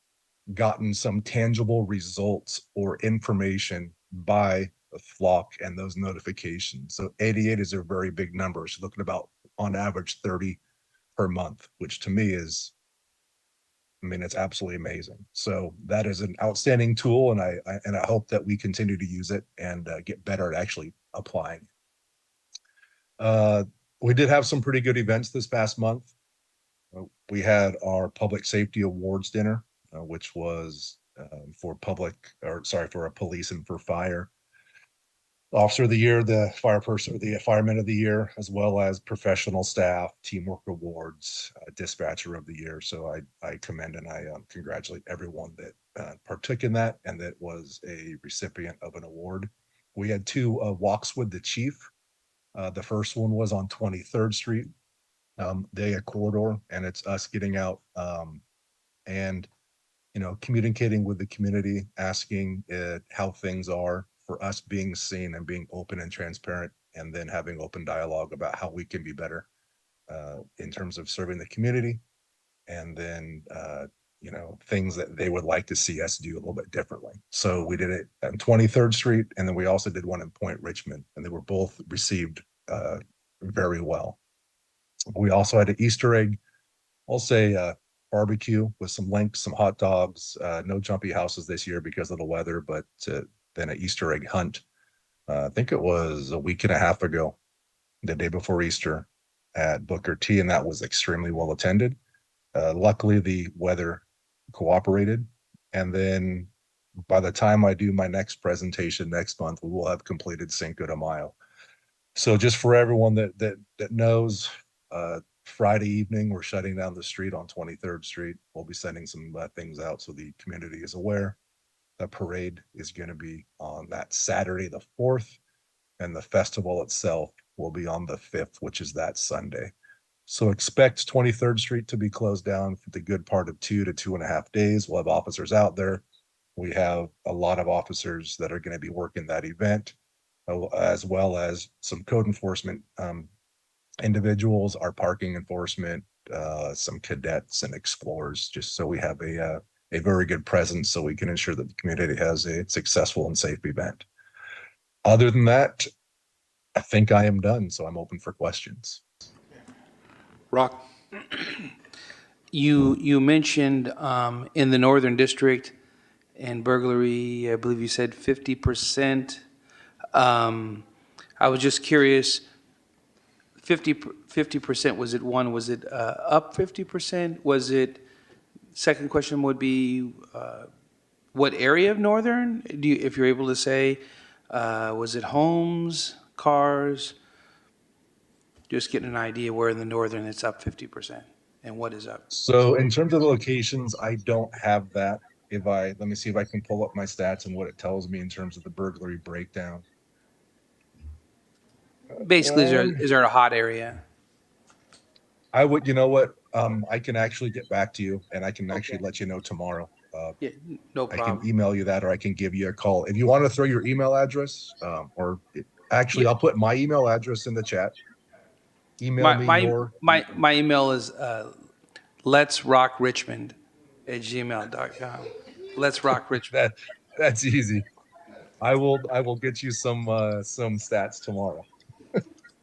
gotten some tangible results or information by the Flock and those notifications. So 88 is a very big number. So looking about on average 30 per month, which to me is, it's absolutely amazing. So that is an outstanding tool, and I hope that we continue to use it and get better at actually applying. We did have some pretty good events this past month. We had our public safety awards dinner, which was for a police and for fire. Officer of the Year, the fireperson, the Fireman of the Year, as well as professional staff, teamwork awards, dispatcher of the year. So I commend and I congratulate everyone that partook in that and that was a recipient of an award. We had two walks with the chief. The first one was on 23rd Street, a corridor, and it's us getting out and communicating with the community, asking how things are, for us being seen and being open and transparent, and then having open dialogue about how we can be better in terms of serving the community, and then things that they would like to see us do a little bit differently. So we did it on 23rd Street, and then we also did one in Point Richmond, and they were both received very well. We also had an Easter egg, I'll say barbecue with some links, some hot dogs, no jumpy houses this year because of the weather, but then an Easter egg hunt. I think it was a week and a half ago, the day before Easter at Booker T, and that was extremely well attended. Luckily, the weather cooperated. And then by the time I do my next presentation next month, we will have completed Cinco de Mayo. So just for everyone that knows, Friday evening, we're shutting down the street on 23rd Street. We'll be sending some things out so the community is aware. The parade is going to be on that Saturday, the 4th, and the festival itself will be on the 5th, which is that Sunday. So expect 23rd Street to be closed down for the good part of 2 to 2.5 days. We'll have officers out there. We have a lot of officers that are going to be working that event, as well as some code enforcement individuals, our parking enforcement, some cadets and explorers, just so we have a very good presence so we can ensure that the community has a successful and safe event. Other than that, I think I am done, so I'm open for questions. Rock? You mentioned in the Northern District and burglary, I believe you said 50%. I was just curious, 50%, was it one, was it up 50%? Was it, second question would be, what area of Northern? If you're able to say, was it homes, cars? Just getting an idea where in the Northern it's up 50% and what is up. So in terms of the locations, I don't have that. Let me see if I can pull up my stats and what it tells me in terms of the burglary breakdown. Basically, is there a hot area? I would, you know what? I can actually get back to you and I can actually let you know tomorrow. Yeah, no problem. I can email you that, or I can give you a call. If you want to throw your email address, actually, I'll put my email address in the chat. Email me your. My email is letsrockrichmond@gmail.com. Let's rock Richmond. That's easy. I will get you some stats tomorrow.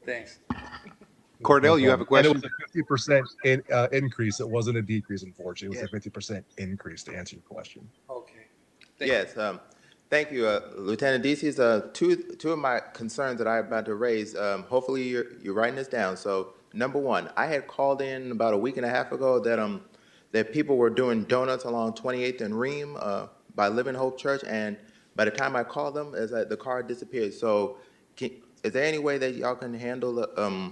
Thanks. Cordell, you have a question? And it was a 50% increase. It wasn't a decrease, unfortunately. It was a 50% increase, to answer your question. Okay. Yes, thank you, Lieutenant Deasy's two of my concerns that I'm about to raise. Hopefully you're writing this down. So number one, I had called in about a week and a half ago that people were doing donuts along 28th and Ream by Living Hope Church, and by the time I called them, the car disappeared. So is there any way that y'all can handle that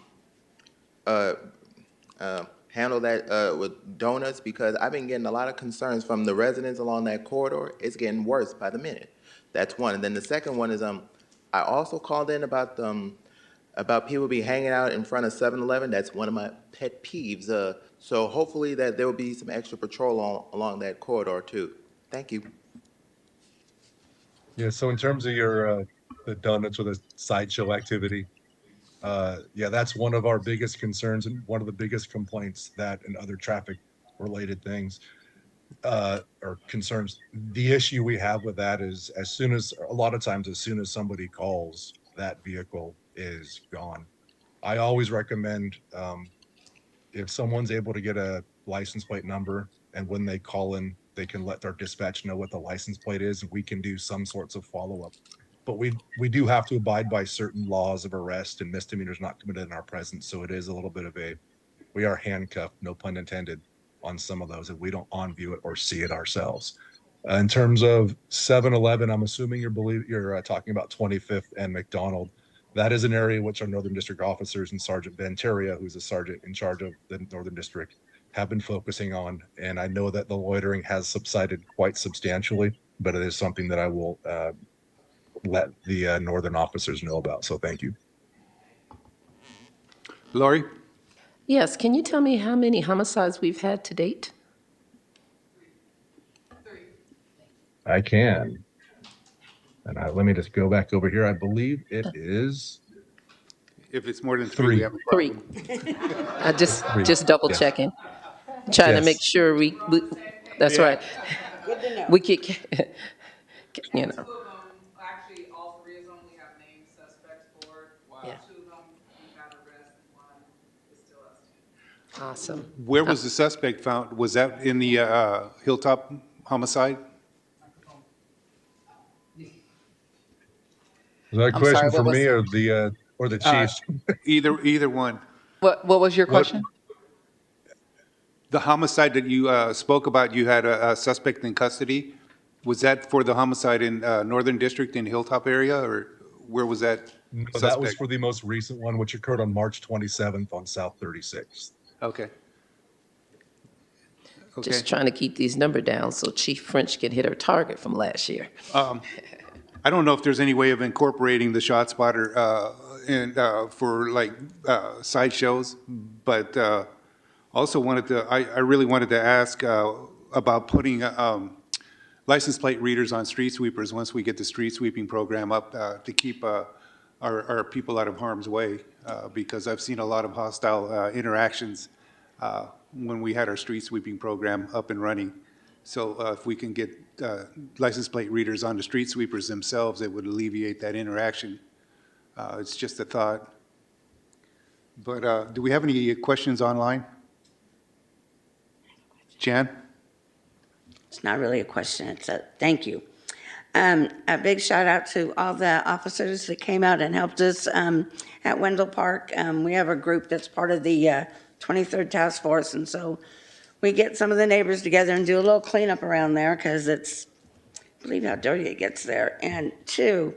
with donuts? Because I've been getting a lot of concerns from the residents along that corridor. It's getting worse by the minute. That's one. And then the second one is I also called in about people be hanging out in front of 7-Eleven. That's one of my pet peeves. So hopefully that there will be some extra patrol along that corridor too. Thank you. Yeah. So in terms of your the donuts or the sideshow activity, yeah, that's one of our biggest concerns and one of the biggest complaints that and other traffic related things or concerns. The issue we have with that is as soon as somebody calls, that vehicle is gone. I always recommend if someone's able to get a license plate number and when they call in, they can let their dispatch know what the license plate is, and we can do some sorts of follow-up but we do have to abide by certain laws of arrest and misdemeanors not committed in our presence. So it is a little bit of we are handcuffed, no pun intended, on some of those if we don't on view it or see it ourselves. In terms of 7-Eleven, I'm assuming you're talking about 25th and McDonald. That is an area which our Northern District officers and Sergeant Venteria, who's a sergeant in charge of the Northern District, have been focusing on. And I know that the loitering has subsided quite substantially, but it is something that I will let the Northern officers know about. So thank you. Lori? Yes, can you tell me how many homicides we've had to date? I can. And let me just go back over here. I believe it is If it's more than three, we have a Three. problem. Just double Yes. checking. Trying to Yes. make sure we that's Yeah. right. Good to know. We get, you know. Actually, all three of them, we have named suspects for. Yeah. Two of them, we got arrested, one is still outstanding. Awesome. Where was the suspect found? Was that in the Hilltop homicide? Is that a I'm question sorry, for what me was- or the chiefs? Either one. What was your question? The homicide that you spoke about, you had a suspect in custody. Was that for the homicide in Northern District in Hilltop area, or where was that No, suspect? that was for the most recent one, which occurred on March 27th on South 36th. Okay. Okay. Just trying to keep these numbers down so Chief French can hit her target from last year. I don't know if there's any way of incorporating the shot spotter for like side shows, but also I really wanted to ask about putting license plate readers on street sweepers once we get the street sweeping program up to keep our people out of harm's way, because I've seen a lot of hostile interactions when we had our street sweeping program up and running. So if we can get license plate readers on the street sweepers themselves, it would alleviate that interaction. It's just a thought. But do we have any questions online? Jan? It's not really a question, it's a thank you. A big shout out to all the officers that came out and helped us at Wendell Park. We have a group that's part of the 23rd Task Force, and so we get some of the neighbors together and do a little cleanup around there because believe how dirty it gets there. And two,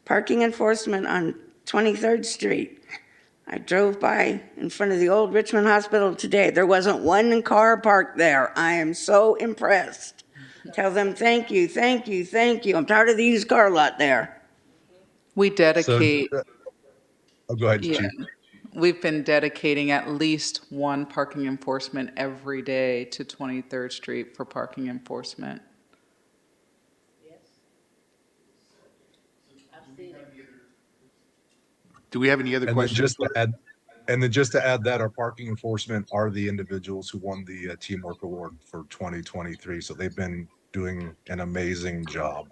parking enforcement on 23rd Street. I drove by in front of the old Richmond Hospital today. There wasn't one car parked there. I am so impressed. Tell them thank you, thank you, thank you. I'm tired of the used car lot there. We dedicate, Go ahead, yeah, Chief. we've been dedicating at least one parking enforcement every day to 23rd Street for parking enforcement. Do we have any other And then questions? just to add that our parking enforcement are the individuals who won the Teamwork Award for 2023. So they've been doing an amazing job.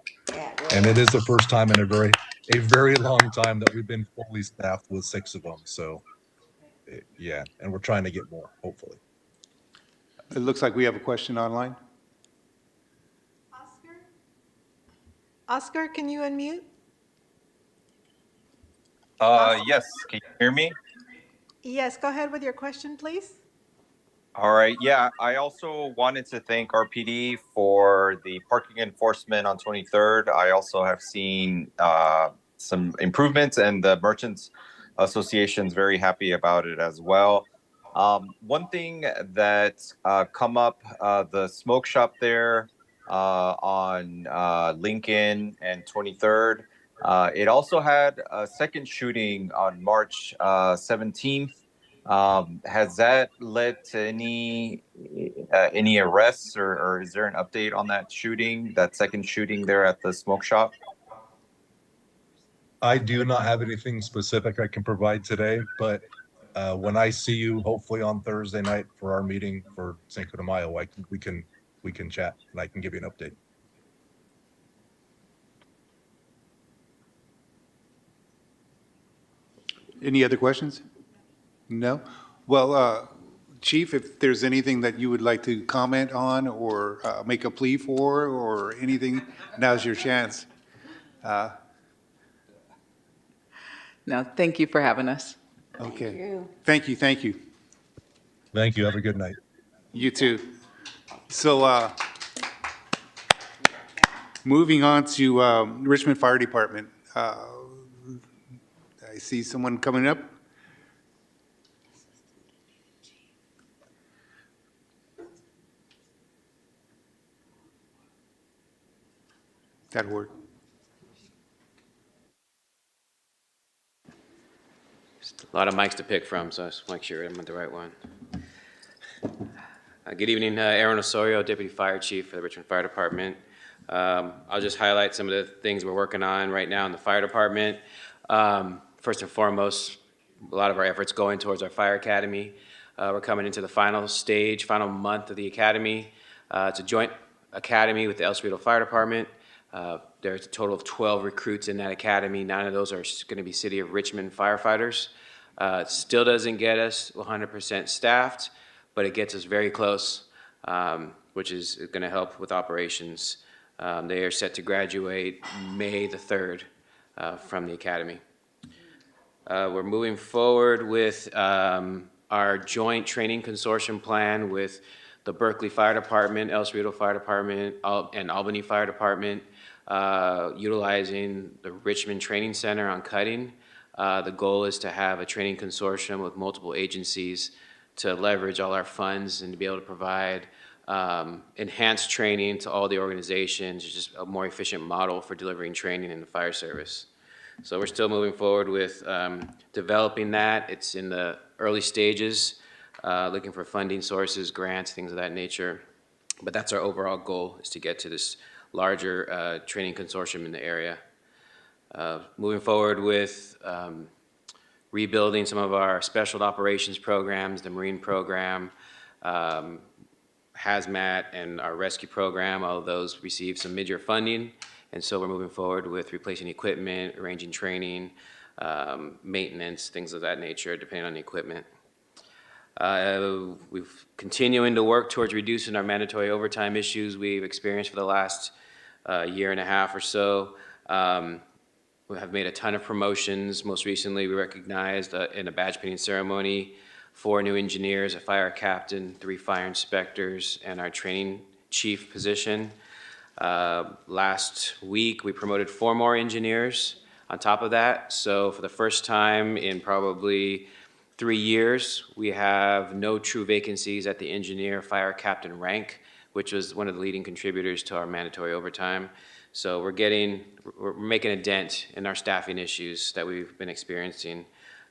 And it is the first time in a very long time that we've been fully staffed with 6 of them. So yeah, and we're trying to get more, hopefully. It looks like we have a question online. Oscar, can you unmute? Yes, can you hear me? Yes, go ahead with your question, please. All right, yeah, I also wanted to thank RPD for the parking enforcement on 23rd. I also have seen some improvements, and the Merchants Association's very happy about it as well. One thing that's come up, the smoke shop there on Lincoln and 23rd, it also had a second shooting on March 17th. Has that led to any arrests, or is there an update on that shooting, that second shooting there at the smoke shop? I do not have anything specific I can provide today, but when I see you, hopefully on Thursday night for our meeting for Cinco de Mayo, we can chat and I can give you an update. Any other questions? No? Well, Chief, if there's anything that you would like to comment on or make a plea for or anything, now's your chance. No, thank you for having us. Okay. Thank you, thank you. Thank you. Have a good night. You too. So, moving on to Richmond Fire Department. I see someone coming up. That'll work. A lot of mics to pick from, so I just make sure I'm at the right one. Good evening, Aaron Osorio, Deputy Fire Chief for the Richmond Fire Department. I'll just highlight some of the things we're working on right now in the fire department. First and foremost, a lot of our efforts going towards our fire academy. We're coming into the final stage, final month of the academy. It's a joint academy with the El Cerrito Fire Department. There's a total of 12 recruits in that academy. 9 of those are going to be City of Richmond firefighters. It still doesn't get us 100% staffed, but it gets us very close, which is going to help with operations. They are set to graduate May the 3rd from the academy. We're moving forward with our joint training consortium plan with the Berkeley Fire Department, El Cerrito Fire Department, and Albany Fire Department, utilizing the Richmond Training Center on Cutting. The goal is to have a training consortium with multiple agencies to leverage all our funds and to be able to provide enhanced training to all the organizations, just a more efficient model for delivering training in the fire service. So we're still moving forward with developing that. It's in the early stages, looking for funding sources, grants, things of that nature. But that's our overall goal, is to get to this larger training consortium in the area. Moving forward with rebuilding some of our special operations programs, the Marine program, hazmat, and our rescue program. All of those received some mid-year funding, and so we're moving forward with replacing equipment, arranging training, maintenance, things of that nature, depending on the equipment. We've continuing to work towards reducing our mandatory overtime issues we've experienced for the last year and a half or so. We have made a ton of promotions. Most recently, we recognized in a badge pinning ceremony 4 new engineers, a fire captain, 3 fire inspectors, and our training chief position. Last week, we promoted 4 more engineers on top of that. So for the first time in probably 3 years, we have no true vacancies at the engineer fire captain rank, which was one of the leading contributors to our mandatory overtime. So we're making a dent in our staffing issues that we've been experiencing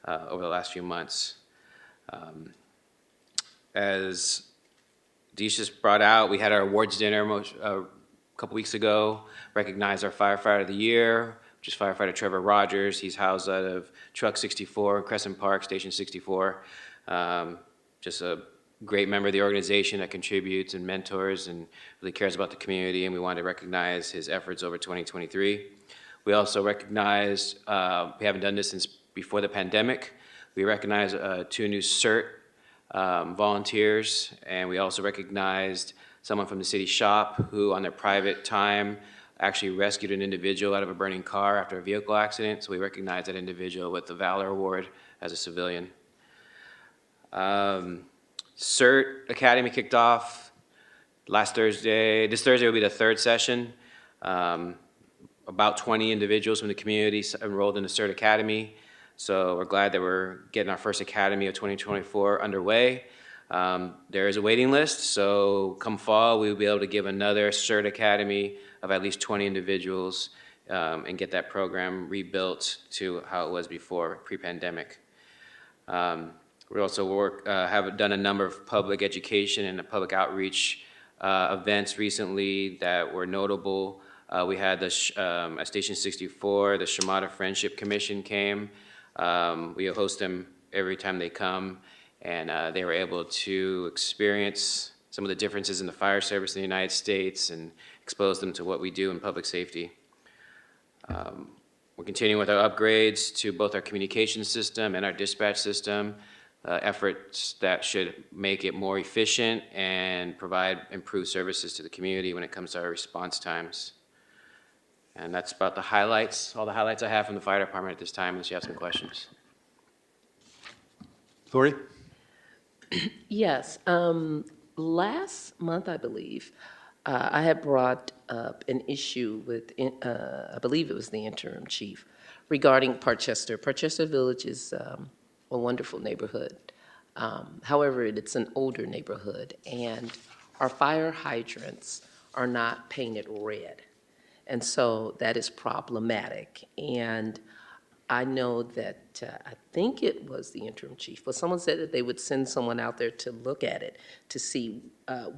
over the last few months. As Deesh just brought out, we had our awards dinner a couple weeks ago, recognized our firefighter of the year, which is firefighter Trevor Rogers. He's housed out of Truck 64, Crescent Park, Station 64. Just a great member of the organization that contributes and mentors and really cares about the community, and we wanted to recognize his efforts over 2023. We also recognized, we haven't done this since before the pandemic, we recognized 2 new CERT volunteers, and we also recognized someone from the city shop who on their private time actually rescued an individual out of a burning car after a vehicle accident, so we recognized that individual with the Valor Award as a civilian. CERT Academy kicked off last Thursday. This Thursday will be the 3rd session. About 20 individuals from the community enrolled in the CERT Academy. So we're glad that we're getting our first Academy of 2024 underway. There is a waiting list, so come fall, we'll be able to give another CERT Academy of at least 20 individuals and get that program rebuilt to how it was before, pre-pandemic. We also have done a number of public education and public outreach events recently that were notable. We had at Station 64, the Shimada Friendship Commission came. We host them every time they come, and they were able to experience some of the differences in the fire service in the United States and expose them to what we do in public safety. We're continuing with our upgrades to both our communication system and our dispatch system, efforts that should make it more efficient and provide improved services to the community when it comes to our response times. And that's about the highlights, all the highlights I have from the fire department at this time, unless you have some questions. Lori? Yes, last month, I believe, I had brought up an issue with, I believe it was the interim chief, regarding Parkchester. Parkchester Village is a wonderful neighborhood. However, it's an older neighborhood, and our fire hydrants are not painted red. And so that is problematic. And I know that, I think it was the interim chief, but someone said that they would send someone out there to look at it, to see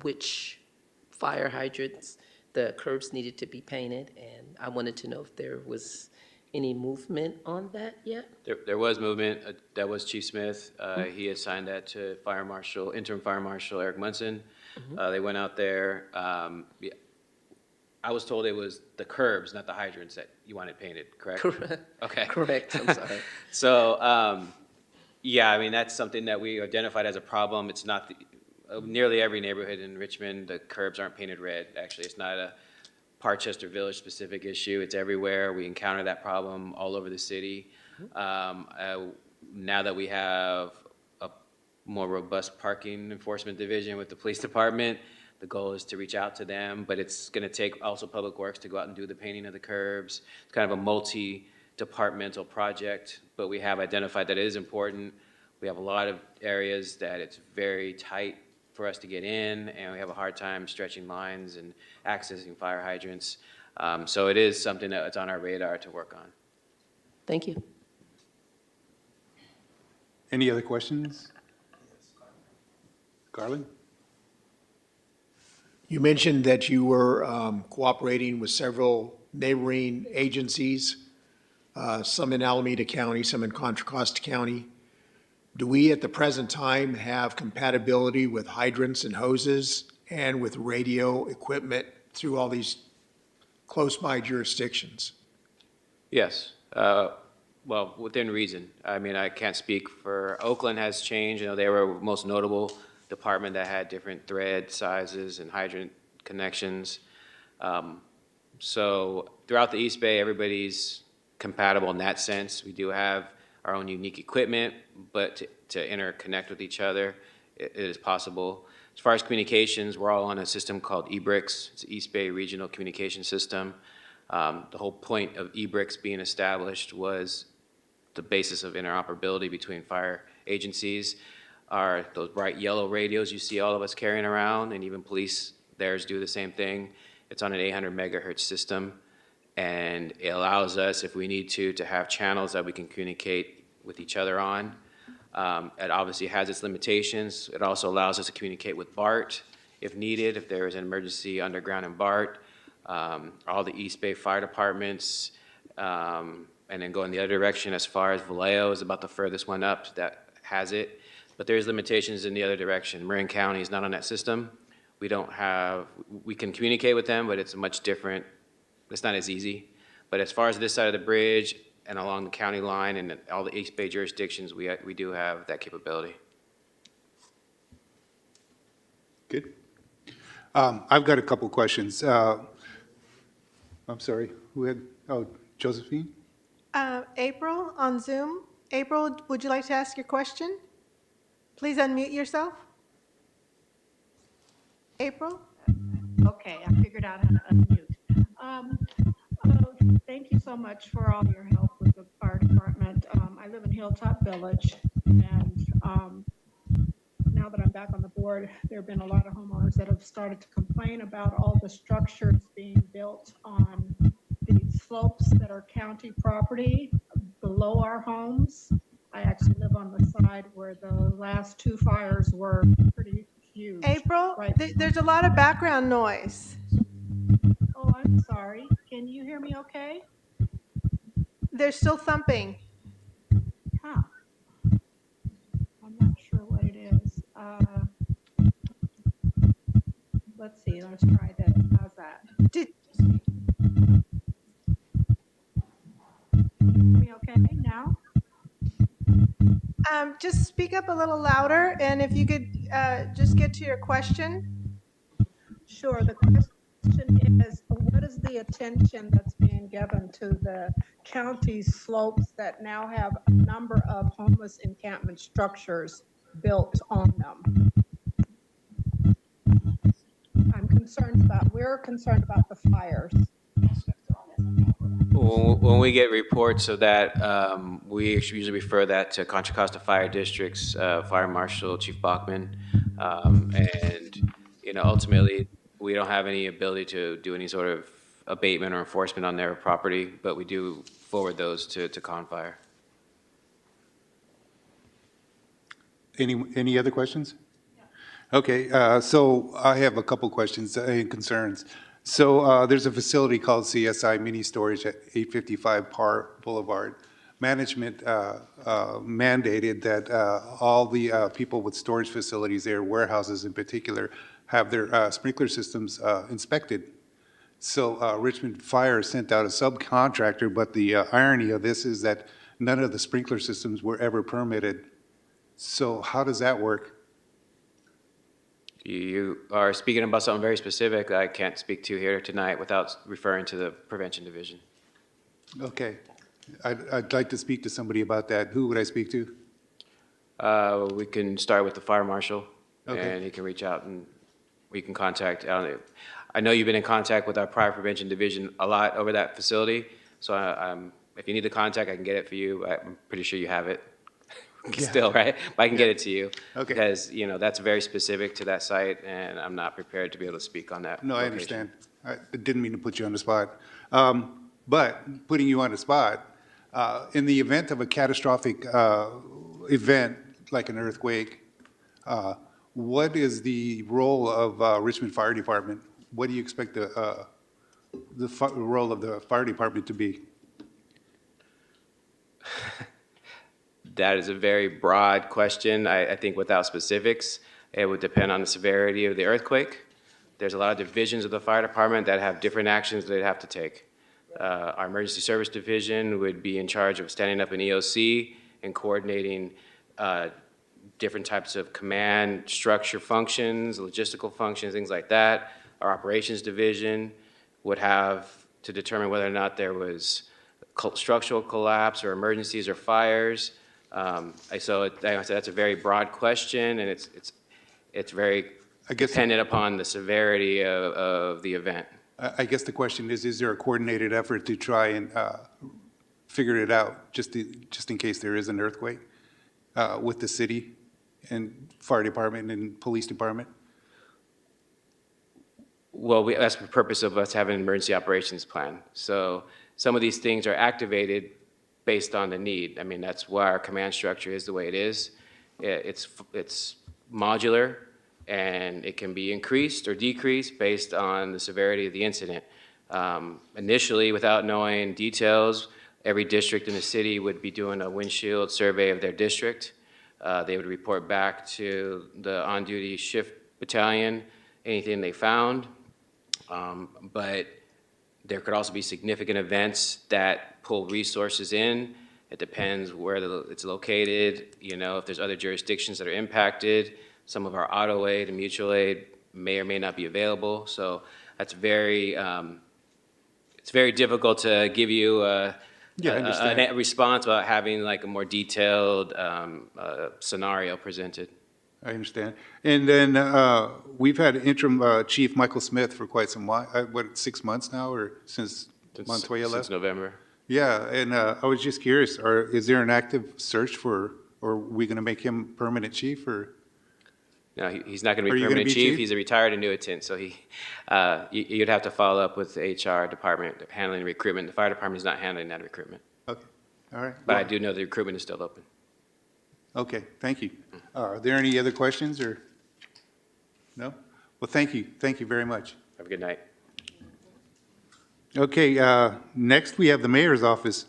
which fire hydrants the curbs needed to be painted. And I wanted to know if there was any movement on that yet? There was movement. That was Chief Smith. He assigned that to interim Fire Marshal Eric Munson. They went out there. Yeah, I was told it was the curbs, not the hydrants, that you wanted painted, correct? Correct. Okay. Correct, I'm sorry. So, yeah, I mean, that's something that we identified as a problem. It's not, nearly every neighborhood in Richmond, the curbs aren't painted red. Actually, it's not a Parkchester Village specific issue. It's everywhere. We encounter that problem all over the city. Now that we have a more robust parking enforcement division with the police department, the goal is to reach out to them, but it's going to take also Public Works to go out and do the painting of the curbs. It's kind of a multi-departmental project, but we have identified that it is important. We have a lot of areas that it's very tight for us to get in, and we have a hard time stretching lines and accessing fire hydrants. So it is something that's on our radar to work on. Thank you. Any other questions? Garland? You mentioned that you were cooperating with several neighboring agencies, some in Alameda County, some in Contra Costa County. Do we at the present time have compatibility with hydrants and hoses and with radio equipment through all these close by jurisdictions? Yes. Well, within reason. I mean, I can't speak for Oakland has changed. You know, they were most notable department that had different thread sizes and hydrant connections. So throughout the East Bay, everybody's compatible in that sense. We do have our own unique equipment, but to interconnect with each other, it is possible. As far as communications, we're all on a system called eBricks. It's East Bay Regional Communication System. The whole point of eBricks being established was the basis of interoperability between fire agencies are those bright yellow radios you see all of us carrying around, and even police, theirs do the same thing. It's on an 800 megahertz system, and it allows us, if we need to have channels that we can communicate with each other on. It obviously has its limitations. It also allows us to communicate with BART if needed, if there is an emergency underground in BART. All the East Bay fire departments, and then going the other direction as far as Vallejo is about the furthest one up that has it. But there's limitations in the other direction. Marin County is not on that system. We can communicate with them, but it's much different. It's not as easy. But as far as this side of the bridge and along the county line and all the East Bay jurisdictions, we do have that capability. Good. I've got a couple questions. I'm sorry, who had, Josephine? April on Zoom. April, would you like to ask your question? Please unmute yourself. April? Okay, I figured out how to unmute. Thank you so much for all your help with the fire department. I live in Hilltop Village, and now that I'm back on the board, there have been a lot of homeowners that have started to complain about all the structures being built on the slopes that are county property below our homes. I actually live on the side where the last two fires were pretty huge. April, right? There's a lot of background noise. Oh, I'm sorry. Can you hear me okay? There's still thumping. Huh. I'm not sure what it is. Let's see. Let's try this. How's that? Did you hear me okay now? Just speak up a little louder, and if you could just get to your question. Sure. The question is, what is the attention that's being and given to the county slopes that now have a number of homeless encampment structures built on them. We're concerned about the fires. When we get reports of that, we usually refer that to Contra Costa Fire District's Fire Marshal, Chief Bachman. And, you know, ultimately, we don't have any ability to do any sort of abatement or enforcement on their property, but we do forward those to Con Fire. Any other questions? Okay, so I have a couple questions and concerns. So there's a facility called CSI Mini Storage at 855 Parr Boulevard. Management mandated that all the people with storage facilities there, warehouses in particular, have their sprinkler systems inspected. So Richmond Fire sent out a subcontractor, but the irony of this is that none of the sprinkler systems were ever permitted. So how does that work? You are speaking about something very specific that I can't speak to here tonight without referring to the Prevention Division. Okay. I'd like to speak to somebody about that. Who would I speak to? We can start with the Fire Marshal, Okay. and he can reach out and we can contact. I know you've been in contact with our Prior Prevention Division a lot over that facility, so if you need the contact, I can get it for you. I'm pretty sure you have it. Still, right? But I can get it to you. Okay. Because, you know, that's very specific to that site, and I'm not prepared to be able to speak on that. No, I location. understand. I didn't mean to put you on the spot. But putting you on the spot, in the event of a catastrophic event, like an earthquake, what is the role of Richmond Fire Department? What do you expect the role of the fire department to be? That is a very broad question. I think without specifics, it would depend on the severity of the earthquake. There's a lot of divisions of the fire department that have different actions they'd have to take. Our Emergency Service Division would be in charge of standing up an EOC and coordinating different types of command structure functions, logistical functions, things like that. Our Operations Division would have to determine whether or not there was structural collapse or emergencies or fires. So like I said, that's a very broad question, and it's very dependent upon the severity of the event. I guess the question is there a coordinated effort to try and figure it out, just in case there is an earthquake, with the city and fire department and police department? Well, that's the purpose of us having an emergency operations plan. So some of these things are activated based on the need. I mean, that's why our command structure is the way it is. It's modular, and it can be increased or decreased based on the severity of the incident. Initially, without knowing details, every district in the city would be doing a windshield survey of their district. They would report back to the on-duty shift battalion anything they found. But there could also be significant events that pull resources in. It depends where it's located, you know, if there's other jurisdictions that are impacted. Some of our auto aid and mutual aid may or may not be available. So that's it's very difficult to give you a response without having like a more detailed scenario presented. I understand. And then we've had interim Chief Michael Smith for quite some while, 6 months now, or since Montoya left? Since November. Yeah, and I was just curious, is there an active search or are we going to make him permanent chief, or? No, he's not going to be permanent chief. He's a retired annuitant, so you'd have to follow up with the HR department handling recruitment. The fire department is not handling that recruitment. Okay, all right. But I do know the recruitment is still open. Okay, thank you. Are there any other questions, or? No? Well, thank you. Thank you very much. Have a good night. Okay, next we have the mayor's office.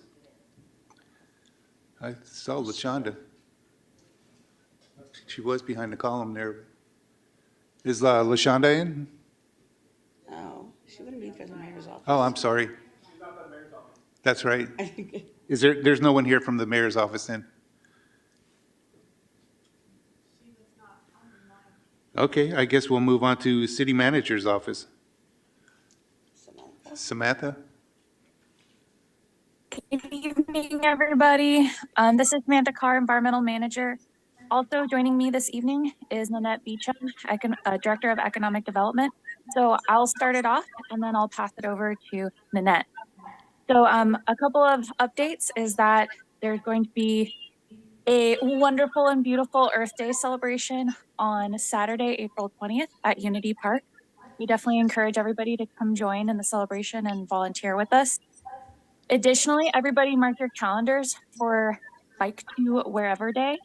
I saw LaShonda. She was behind the column there. Is LaShonda in? No, she wouldn't be for the mayor's office. Oh, I'm sorry. That's right. There's no one here from the mayor's office then? Okay, I guess we'll move on to city manager's office. Samantha? evening, everybody. This is Samantha Carr, Environmental Manager. Also joining me this evening is Nanette Beecham, Director of Economic Development. So I'll start it off and then I'll pass it over to Nanette. So a couple of updates is that there's going to be a wonderful and beautiful Earth Day celebration on Saturday, April 20th at Unity Park. We definitely encourage everybody to come join in the celebration and volunteer with us. Additionally, everybody mark your calendars for Bike to Wherever Day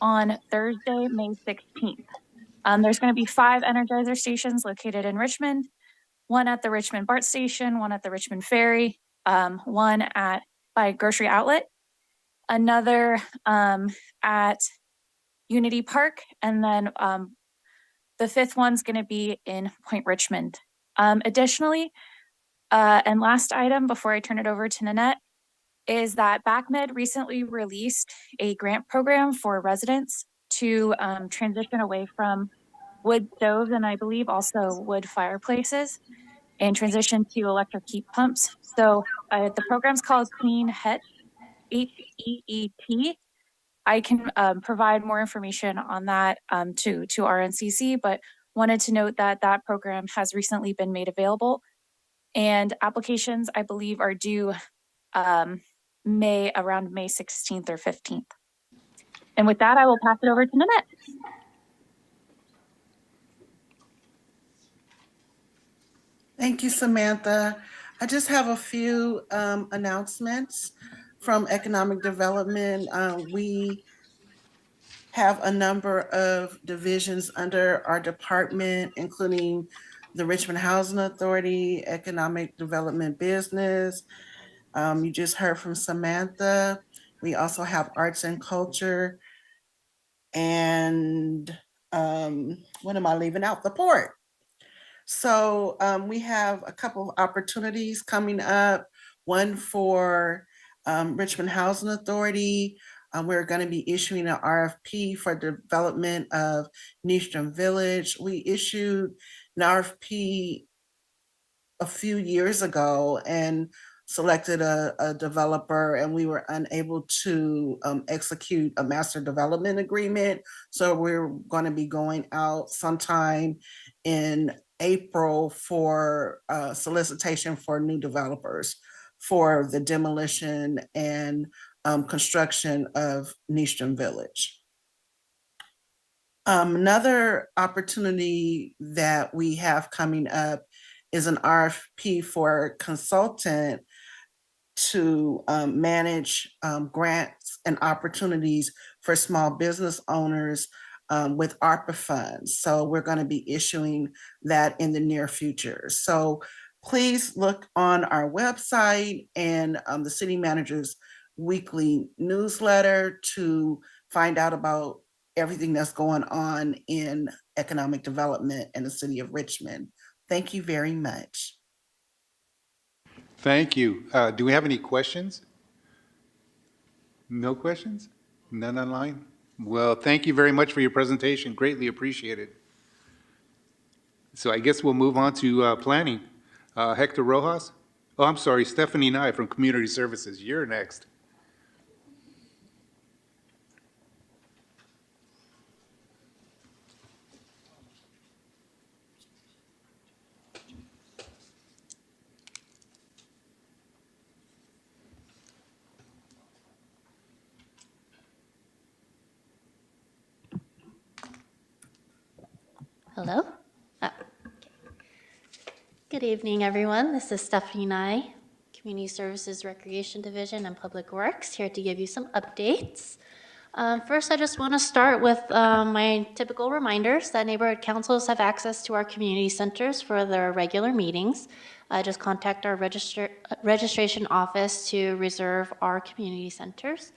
on Thursday, May 16th. There's going to be 5 Energizer stations located in Richmond, one at the Richmond BART station, one at the Richmond Ferry, one by Grocery Outlet, another at Unity Park, and then the 5th one's going to be in Point Richmond. Additionally, and last item before I turn it over to Nanette, is that BACMed recently released a grant program for residents to transition away from wood stoves and I believe also wood fireplaces and transition to electric heat pumps. So the program's called Clean HEET, HEET. I can provide more information on that to Rncc, but wanted to note that that program has recently been made available and applications I believe are due around May 16th or 15th. And with that, I will pass it over to Nanette. Thank you, Samantha. I just have a few announcements from Economic Development. We have a number of divisions under our department, including the Richmond Housing Authority, Economic Development Business. You just heard from Samantha. We also have Arts and Culture, and what am I leaving out? The Port. So we have a couple of opportunities coming up. One for Richmond Housing Authority. We're going to be issuing an RFP for development of Nystrom Village. We issued an RFP a few years ago and selected a developer, and we were unable to execute a master development agreement. So we're going to be going out sometime in April for solicitation for new developers for the demolition and construction of Nystrom Village. Another opportunity that we have coming up is an RFP for a consultant to manage grants and opportunities for small business owners with ARPA funds. So we're going to be issuing that in the near future. So please look on our website and the city manager's weekly newsletter to find out about everything that's going on in economic development in the city of Richmond. Thank you very much. Thank you. Do we have any questions? No questions? None online? Well, thank you very much for your presentation. Greatly appreciated. So I guess we'll move on to planning. Hector Rojas? Oh, I'm sorry, Stephanie Nye from Community Services. You're next. Hello. Okay. Good evening, everyone. This is Stephanie Nye, Community Services, Recreation Division, and Public Works, here to give you some updates. First, I just want to start with my typical reminders that neighborhood councils have access to our community centers for their regular meetings. Just contact our registration office to reserve our community centers.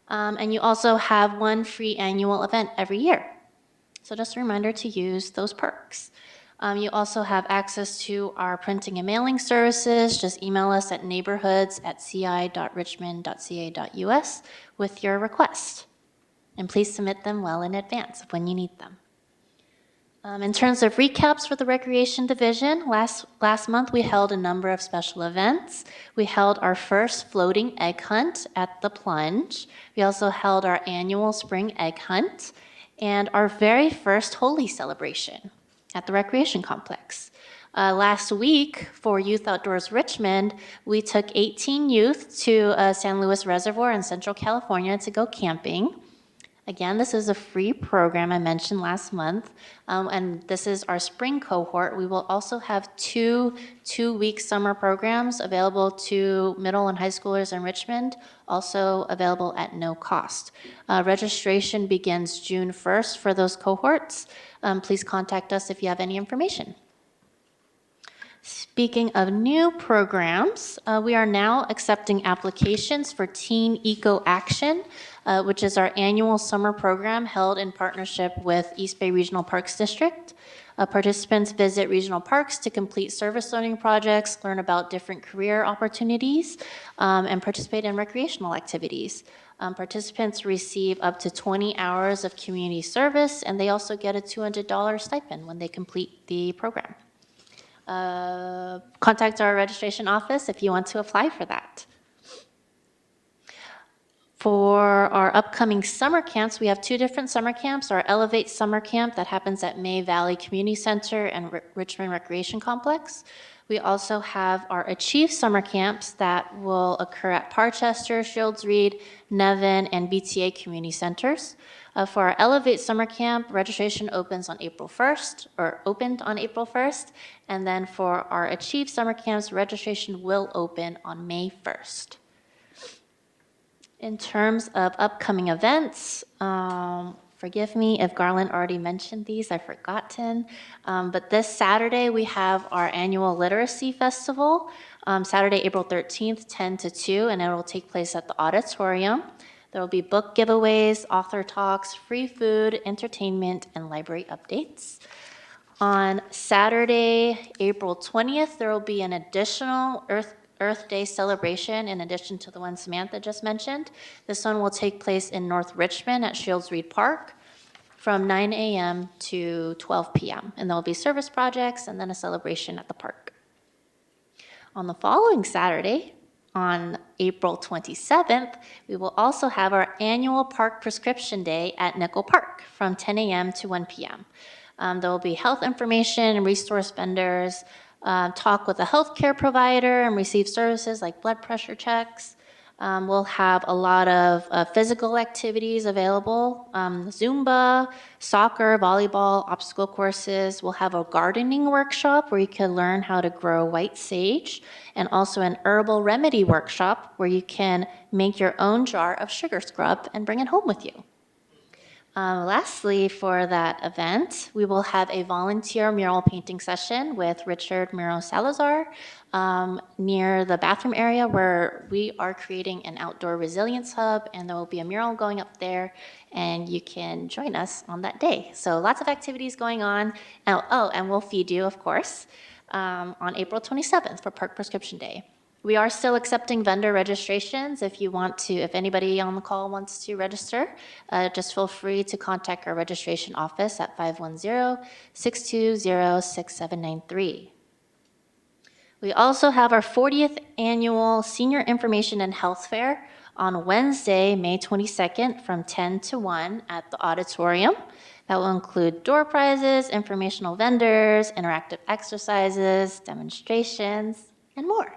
And you also have one free annual event every year. So just a reminder to use those perks. You also have access to our printing and mailing services. Just email us at neighborhoods@ci.richmond.ca.us with your request. And please submit them well in advance of when you need them. In terms of recaps for the Recreation Division, last month we held a number of special events. We held our first floating egg hunt at the Plunge. We also held our annual spring egg hunt and our very first Holy celebration at the Recreation Complex. Last week for Youth Outdoors Richmond, we took 18 youth to San Luis Reservoir in Central California to go camping. Again, this is a free program I mentioned last month, and this is our spring cohort. We will also have two-week summer programs available to middle and high schoolers in Richmond, also available at no cost. Registration begins June 1st for those cohorts. Please contact us if you have any information. Speaking of new programs, we are now accepting applications for Teen Eco Action, which is our annual summer program held in partnership with East Bay Regional Parks District. Participants visit regional parks to complete service learning projects, learn about different career opportunities, and participate in recreational activities. Participants receive up to 20 hours of community service, and they also get a $200 stipend when they complete the program. Contact our registration office if you want to apply for that. For our upcoming summer camps, we have two different summer camps. Our Elevate Summer Camp that happens at May Valley Community Center and Richmond Recreation Complex. We also have our Achieve Summer Camps that will occur at Parchester, Shields Reed, Nevin, and BTA Community Centers. For our Elevate Summer Camp, registration opens on April 1st, or opened on April 1st, and then for our Achieve Summer Camps, registration will open on May 1st. In terms of upcoming events, forgive me if Garland already mentioned these, I've forgotten, but this Saturday we have our annual Literacy Festival, Saturday, April 13th, 10 to 2, and it will take place at the auditorium. There will be book giveaways, author talks, free food, entertainment, and library updates. On Saturday, April 20th, there will be an additional Earth Day celebration in addition to the one Samantha just mentioned. This one will take place in North Richmond at Shields Reed Park from 9 a.m. to 12 p.m. And there will be service projects and then a celebration at the park. On the following Saturday, on April 27th, we will also have our annual Park Prescription Day at Nickel Park from 10 a.m. to 1 p.m. There will be health information and resource vendors, talk with a healthcare provider and receive services like blood pressure checks. We'll have a lot of physical activities available, Zumba, soccer, volleyball, obstacle courses. We'll have a gardening workshop where you can learn how to grow white sage, and also an herbal remedy workshop where you can make your own jar of sugar scrub and bring it home with you. Lastly, for that event, we will have a volunteer mural painting session with Richard Muro Salazar near the bathroom area where we are creating an outdoor resilience hub, and there will be a mural going up there, and you can join us on that day. So lots of activities going on. Oh, and we'll feed you, of course, on April 27th for Park Prescription Day. We are still accepting vendor registrations. If anybody on the call wants to register, just feel free to contact our registration office at 510-620-6793. We also have our 40th annual Senior Information and Health Fair on Wednesday, May 22nd from 10 to 1 at the auditorium. That will include door prizes, informational vendors, interactive exercises, demonstrations, and more.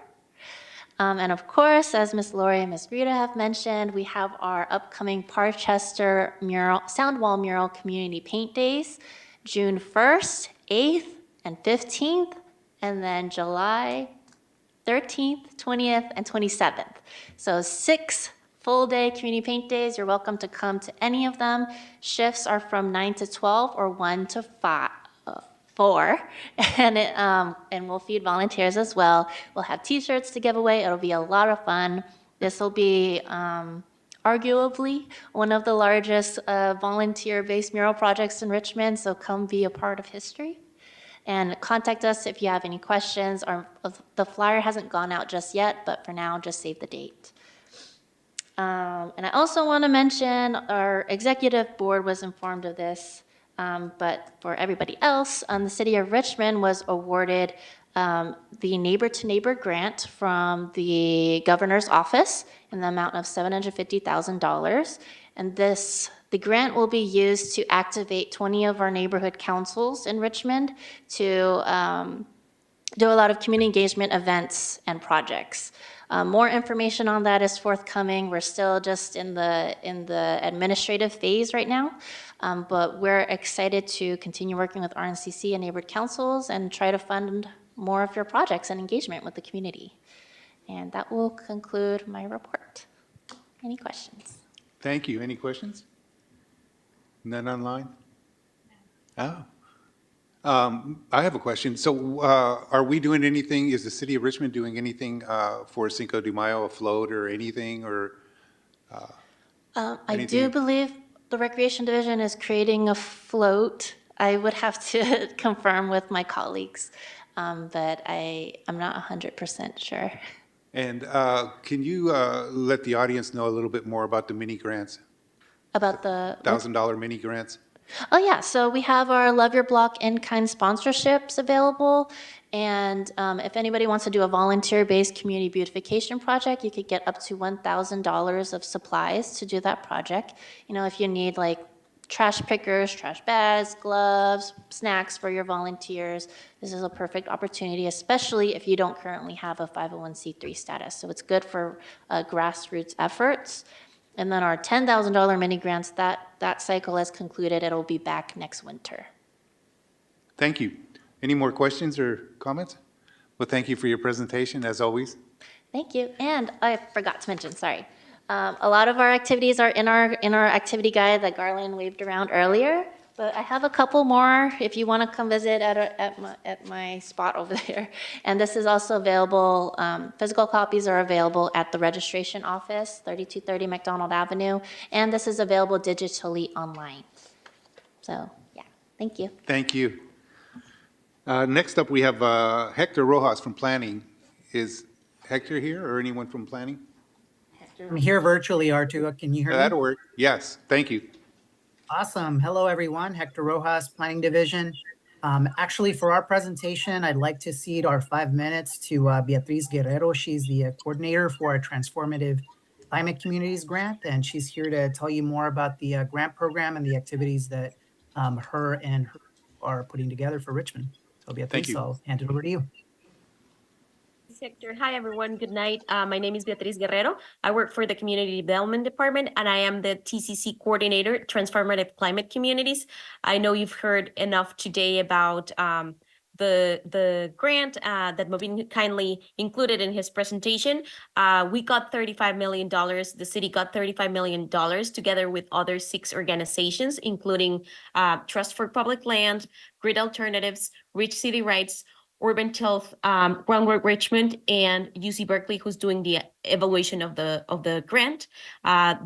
And of course, as Ms. Lori and Ms. Rita have mentioned, we have our upcoming Parchester Soundwall Mural Community Paint Days, June 1st, 8th, and 15th, and then July 13th, 20th, and 27th. So 6 full-day community paint days. You're welcome to come to any of them. Shifts are from 9 to 12 or 1 to 4, and we'll feed volunteers as well. We'll have t-shirts to give away. It'll be a lot of fun. This will be arguably one of the largest volunteer-based mural projects in Richmond, so come be a part of history. And contact us if you have any questions. The flyer hasn't gone out just yet, but for now, just save the date. And I also want to mention our executive board was informed of this. But for everybody else, the city of Richmond was awarded the Neighbor to Neighbor grant from the governor's office in the amount of $750,000. And the grant will be used to activate 20 of our neighborhood councils in Richmond to do a lot of community engagement events and projects. More information on that is forthcoming. We're still just in the administrative phase right now, but we're excited to continue working with RNCC and neighborhood councils and try to fund more of your projects and engagement with the community. And that will conclude my report. Any questions? Thank you. Any questions? None online? Oh. I have a question. So are we doing anything, is the city of Richmond doing anything for Cinco de Mayo, a float or anything, or? I do believe the Recreation Division is creating a float. I would have to confirm with my colleagues, but I'm not 100% sure. And can you let the audience know a little bit more about the mini grants? About the $1,000 mini grants? Oh yeah, so we have our Love Your Block in-kind sponsorships available. And if anybody wants to do a volunteer-based community beautification project, you could get up to $1,000 of supplies to do that project. You know, if you need like trash pickers, trash bags, gloves, snacks for your volunteers, this is a perfect opportunity, especially if you don't currently have a 501c3 status. So it's good for grassroots efforts. And then our $10,000 mini grants, that cycle has concluded. It'll be back next winter. Thank you. Any more questions or comments? Well, thank you for your presentation, as always. Thank you. And I forgot to mention, sorry. A lot of our activities are in our activity guide that Garland waved around earlier. But I have a couple more if you want to come visit at my spot over there. And this is also available, physical copies are available at the registration office, 3230 McDonald Avenue. And this is available digitally online. So, yeah, thank you. Thank you. Next up, we have Hector Rojas from Planning. Is Hector here or anyone from Planning? I'm here virtually, Arturo. Can you hear me? That'll work. Yes, thank you. Awesome. Hello, everyone. Hector Rojas, Planning Division. Actually, for our presentation, I'd like to cede our 5 minutes to Beatriz Guerrero. She's the coordinator for our Transformative Climate Communities Grant, and she's here to tell you more about the grant program and the activities that her and her are putting together for Richmond. So Beatriz, I'll hand it over to you. Sector. Hi, everyone. Good night. My name is Beatriz Guerrero. I work for the Community Development Department, and I am the TCC Coordinator, Transformative Climate Communities. I know you've heard enough today about the grant that Mobin kindly included in his presentation. We got $35 million. The city got $35 million together with other 6 organizations, including Trust for Public Land, Grid Alternatives, Rich City Rights, Urban Health, Groundwork Richmond, and UC Berkeley, who's doing the evaluation of the grant.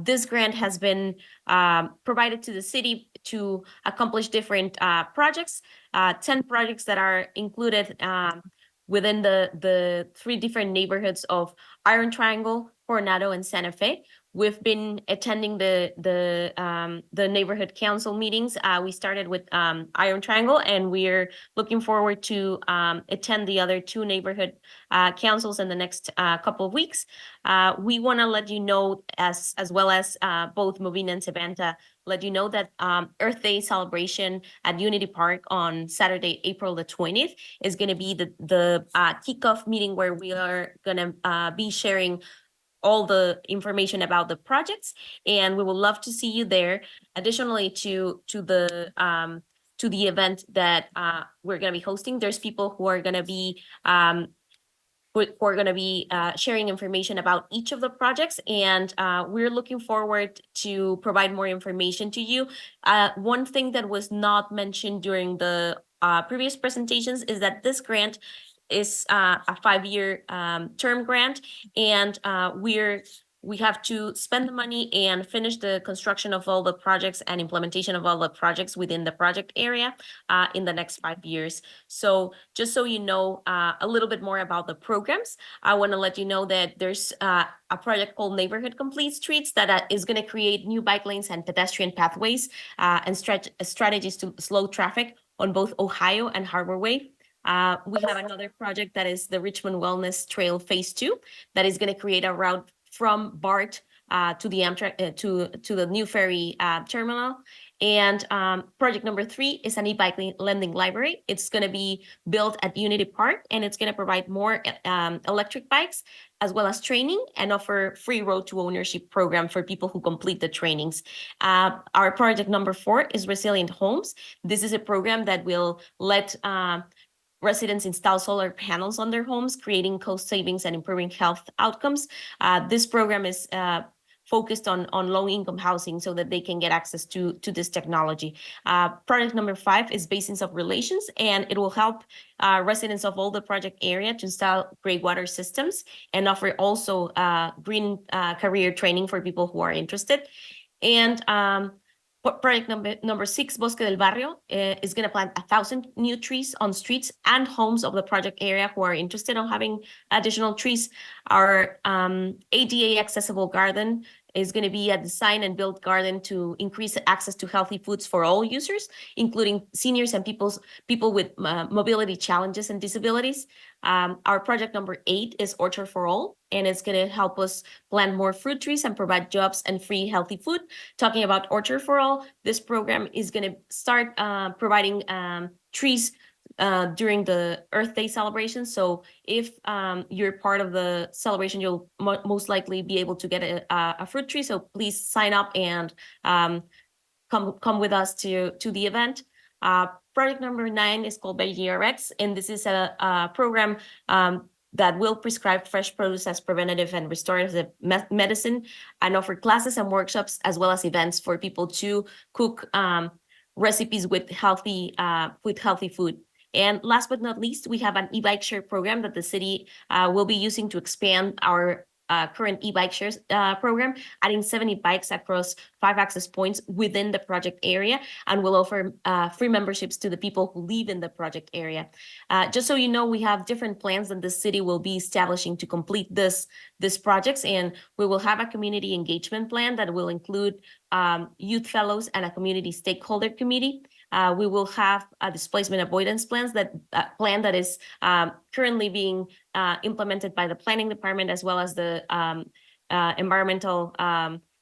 This grant has been provided to the city to accomplish different projects, 10 projects that are included within the 3 different neighborhoods of Iron Triangle, Coronado, and Santa Fe. We've been attending the neighborhood council meetings. We started with Iron Triangle, and we're looking forward to attend the other 2 neighborhood councils in the next couple of weeks. We want to let you know, as well as both Movina and Savanta, let you know that Earth Day celebration at Unity Park on Saturday, April the 20th, is going to be the kickoff meeting where we are going to be sharing all the information about the projects, and we would love to see you there. Additionally, to the event that we're going to be hosting, there's people who are going to be sharing information about each of the projects, and we're looking forward to provide more information to you. One thing that was not mentioned during the previous presentations is that this grant is a 5-year term grant, and we're we have to spend the money and finish the construction of all the projects and implementation of all the projects within the project area in the next 5 years. So just so you know a little bit more about the programs, I want to let you know that there's a project called Neighborhood Complete Streets that is going to create new bike lanes and pedestrian pathways and strategies to slow traffic on both Ohio and Harbor Way. We have another project that is the Richmond Wellness Trail Phase 2 that is going to create a route from BART to the Amtrak to the new ferry terminal. And project number 3 is an e-bike lending library. It's going to be built at Unity Park, and it's going to provide more electric bikes as well as training and offer free road to ownership program for people who complete the trainings. Our project number 4 is Resilient Homes. This is a program that will let residents install solar panels on their homes, creating cost savings and improving health outcomes. This program is focused on low-income housing so that they can get access to this technology. Project number 5 is Basins of Relations, and it will help residents of all the project area to install gray water systems and offer also green career training for people who are interested. And project number 6, Bosque del Barrio, is going to plant 1,000 new trees on streets and homes of the project area who are interested in having additional trees. Our ADA accessible garden is going to be a design and build garden to increase access to healthy foods for all users, including seniors and people with mobility challenges and disabilities. Our project number 8 is Orchard for All, and it's going to help us plant more fruit trees and provide jobs and free healthy food. Talking about Orchard for All, this program is going to start providing trees during the Earth Day celebration. So if you're part of the celebration, you'll most likely be able to get a fruit tree. So please sign up and come with us to the event. Project number 9 is called BGRX, and this is a program that will prescribe fresh produce as preventative and restorative medicine and offer classes and workshops as well as events for people to cook recipes with healthy food. And last but not least, we have an e-bike share program that the city will be using to expand our current e-bike shares program, adding 70 bikes across 5 access points within the project area, and will offer free memberships to the people who live in the project area. Just so you know, we have different plans that the city will be establishing to complete this projects, and we will have a community engagement plan that will include youth fellows and a community stakeholder committee. We will have a displacement avoidance plan that is currently being implemented by the planning department as well as the environmental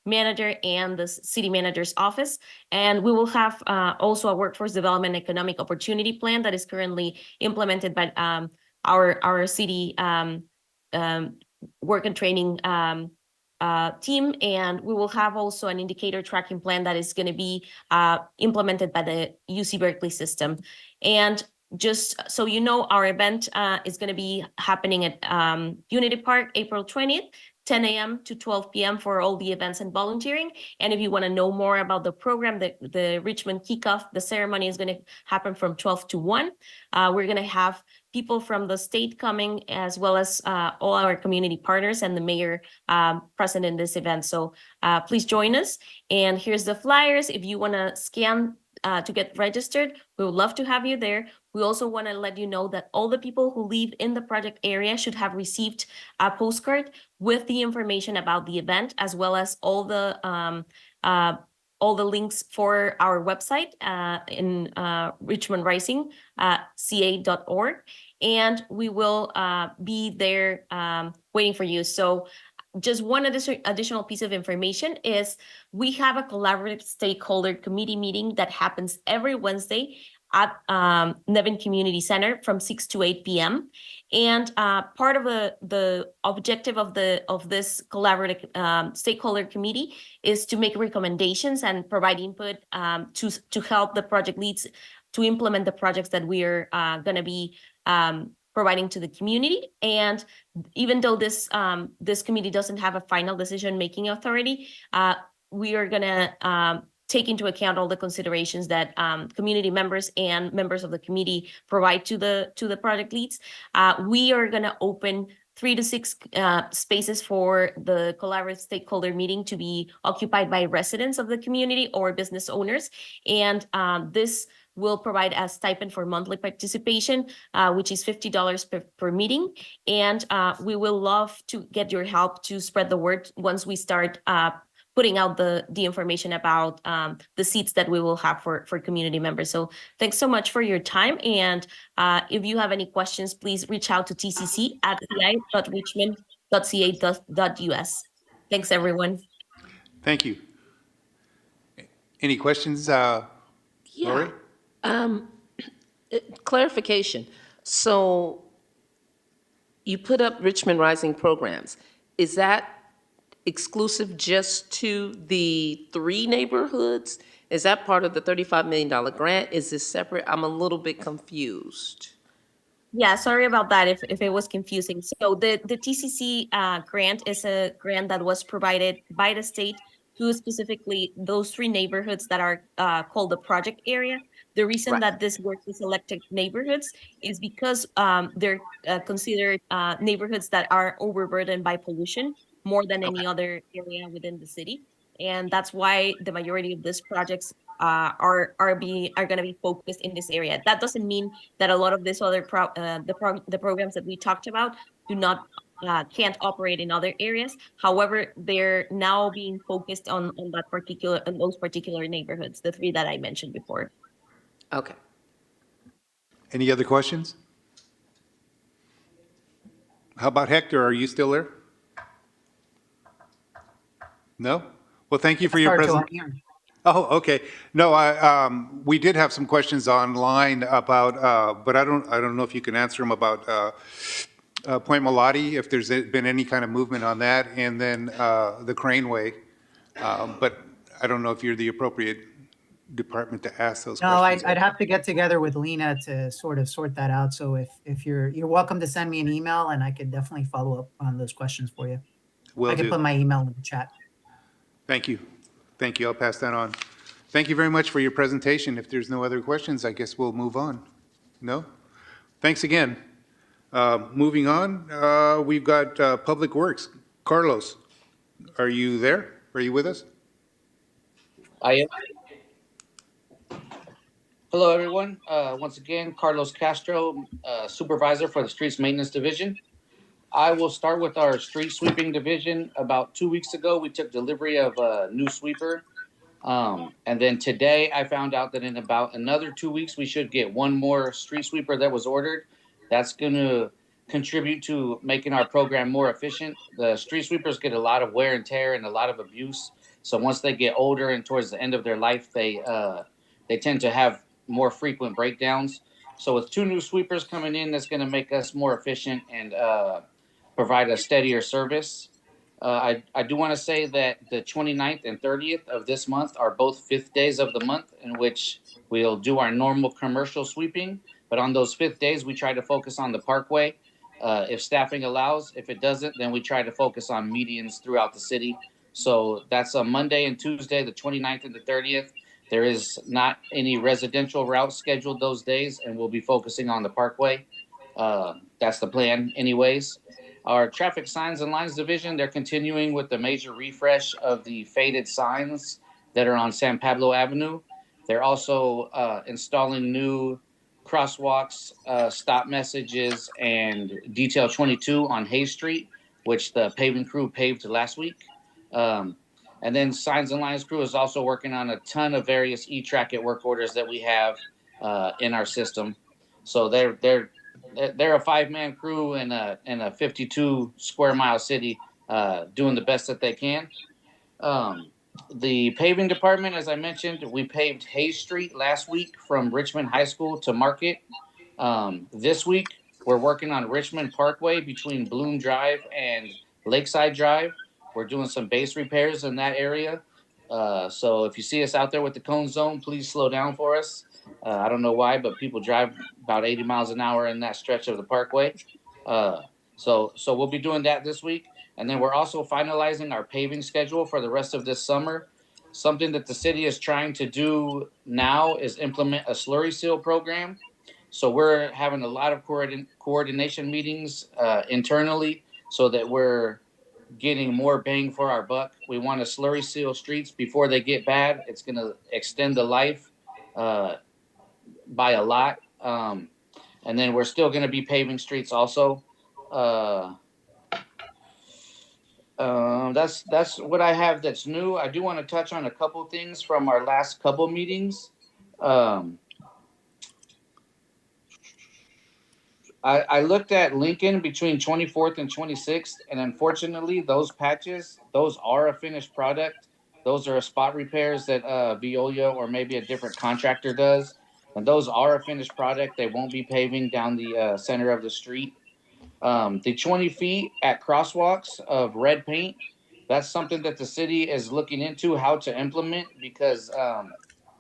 manager and the city manager's office. And we will have also a workforce development economic opportunity plan that is currently implemented by our city work and training team, and we will have also an indicator tracking plan that is going to be implemented by the UC Berkeley system. And just so you know, our event is going to be happening at Unity Park, April 20th, 10 a.m. to 12 p.m. for all the events and volunteering. And if you want to know more about the program, the Richmond kickoff, the ceremony is going to happen from 12 to 1. We're going to have people from the state coming, as well as all our community partners and the mayor present in this event. So please join us. And here's the flyers. If you want to scan to get registered, we would love to have you there. We also want to let you know that all the people who live in the project area should have received a postcard with the information about the event, as well as all the links for our website in Richmond Rising, ca.org. And we will be there waiting for you. So just one additional piece of information is we have a collaborative stakeholder committee meeting that happens every Wednesday at Nevin Community Center from 6 to 8 p.m. And part of the objective of this collaborative stakeholder committee is to make recommendations and provide input to help the project leads to implement the projects that we are going to be providing to the community. And even though this committee doesn't have a final decision-making authority, we are going to take into account all the considerations that community members and members of the committee provide to the project leads. We are going to open 3 to 6 spaces for the collaborative stakeholder meeting to be occupied by residents of the community or business owners. And this will provide a stipend for monthly participation, which is $50 per meeting. And we will love to get your help to spread the word once we start putting out the information about the seats that we will have for community members. So thanks so much for your time. And if you have any questions, please reach out to tcc@ci.richmond.ca.us. Thanks, everyone. Thank you. Any questions, Lori? Clarification. So you put up Richmond Rising programs. Is that exclusive just to the 3 neighborhoods? Is that part of the $35 million grant? Is this separate? I'm a little bit confused. Yeah, sorry about that if it was confusing. So the TCC grant is a grant that was provided by the state to specifically those 3 neighborhoods that are called the project area. The reason that this works with selected neighborhoods is because they're considered neighborhoods that are overburdened by pollution more than any other area within the city. And that's why the majority of these projects are going to be focused in this area. That doesn't mean that a lot of these other the programs that we talked about do not can't operate in other areas. However, they're now being focused on those particular neighborhoods, the 3 that I mentioned before. Okay. Any other questions? How about Hector? Are you still there? No? Well, thank you for your presentation. Oh, okay. No, we did have some questions online about, but I don't know if you can answer them about Point Malati, if there's been any kind of movement on that, and then the Craneway. But I don't know if you're the appropriate department to ask those questions. No, I'd have to get together with Lena to sort that out. So if you're welcome to send me an email, and I could definitely follow up on those questions for you. I can put my email in the chat. Thank you. Thank you. I'll pass that on. Thank you very much for your presentation. If there's no other questions, I guess we'll move on. No? Thanks again. Moving on, we've got Public Works. Carlos, are you there? Are you with us? I am. Hello, everyone. Once again, Carlos Castro, Supervisor for the Streets Maintenance Division. I will start with our street sweeping division. About 2 weeks ago, we took delivery of a new sweeper. And then today I found out that in about another 2 weeks, we should get one more street sweeper that was ordered. That's going to contribute to making our program more efficient. The street sweepers get a lot of wear and tear and a lot of abuse. So once they get older and towards the end of their life, they tend to have more frequent breakdowns. So with 2 new sweepers coming in, that's going to make us more efficient and provide a steadier service. I do want to say that the 29th and 30th of this month are both 5th days of the month in which we'll do our normal commercial sweeping. But on those 5th days, we try to focus on the parkway. If staffing allows, if it doesn't, then we try to focus on medians throughout the city. So that's a Monday and Tuesday, the 29th and the 30th. There is not any residential routes scheduled those days, and we'll be focusing on the parkway. That's the plan anyways. Our traffic signs and lines division, they're continuing with the major refresh of the faded signs that are on San Pablo Avenue. They're also installing new crosswalks, stop messages, and detail 22 on Hayes Street, which the paving crew paved last week. And then Signs and Lines crew is also working on a ton of various e-tracket work orders that we have in our system. So they're a 5-man crew in a 52 square mile city doing the best that they can. The paving department, as I mentioned, we paved Hayes Street last week from Richmond High School to Market. This week, we're working on Richmond Parkway between Bloom Drive and Lakeside Drive. We're doing some base repairs in that area. So if you see us out there with the cone zone, please slow down for us. I don't know why, but people drive about 80 miles an hour in that stretch of the parkway. So we'll be doing that this week. And then we're also finalizing our paving schedule for the rest of this summer. Something that the city is trying to do now is implement a slurry seal program. So we're having a lot of coordination meetings internally so that we're getting more bang for our buck. We want to slurry seal streets before they get bad. It's going to extend the life by a lot. And then we're still going to be paving streets also. That's what I have that's new. I do want to touch on a couple things from our last couple meetings. I looked at Lincoln between 24th and 26th, and unfortunately, those patches, those are a finished product. Those are spot repairs that Veolia or maybe a different contractor does. And those are a finished product. They won't be paving down the center of the street. The 20 feet at crosswalks of red paint, that's something that the city is looking into how to implement because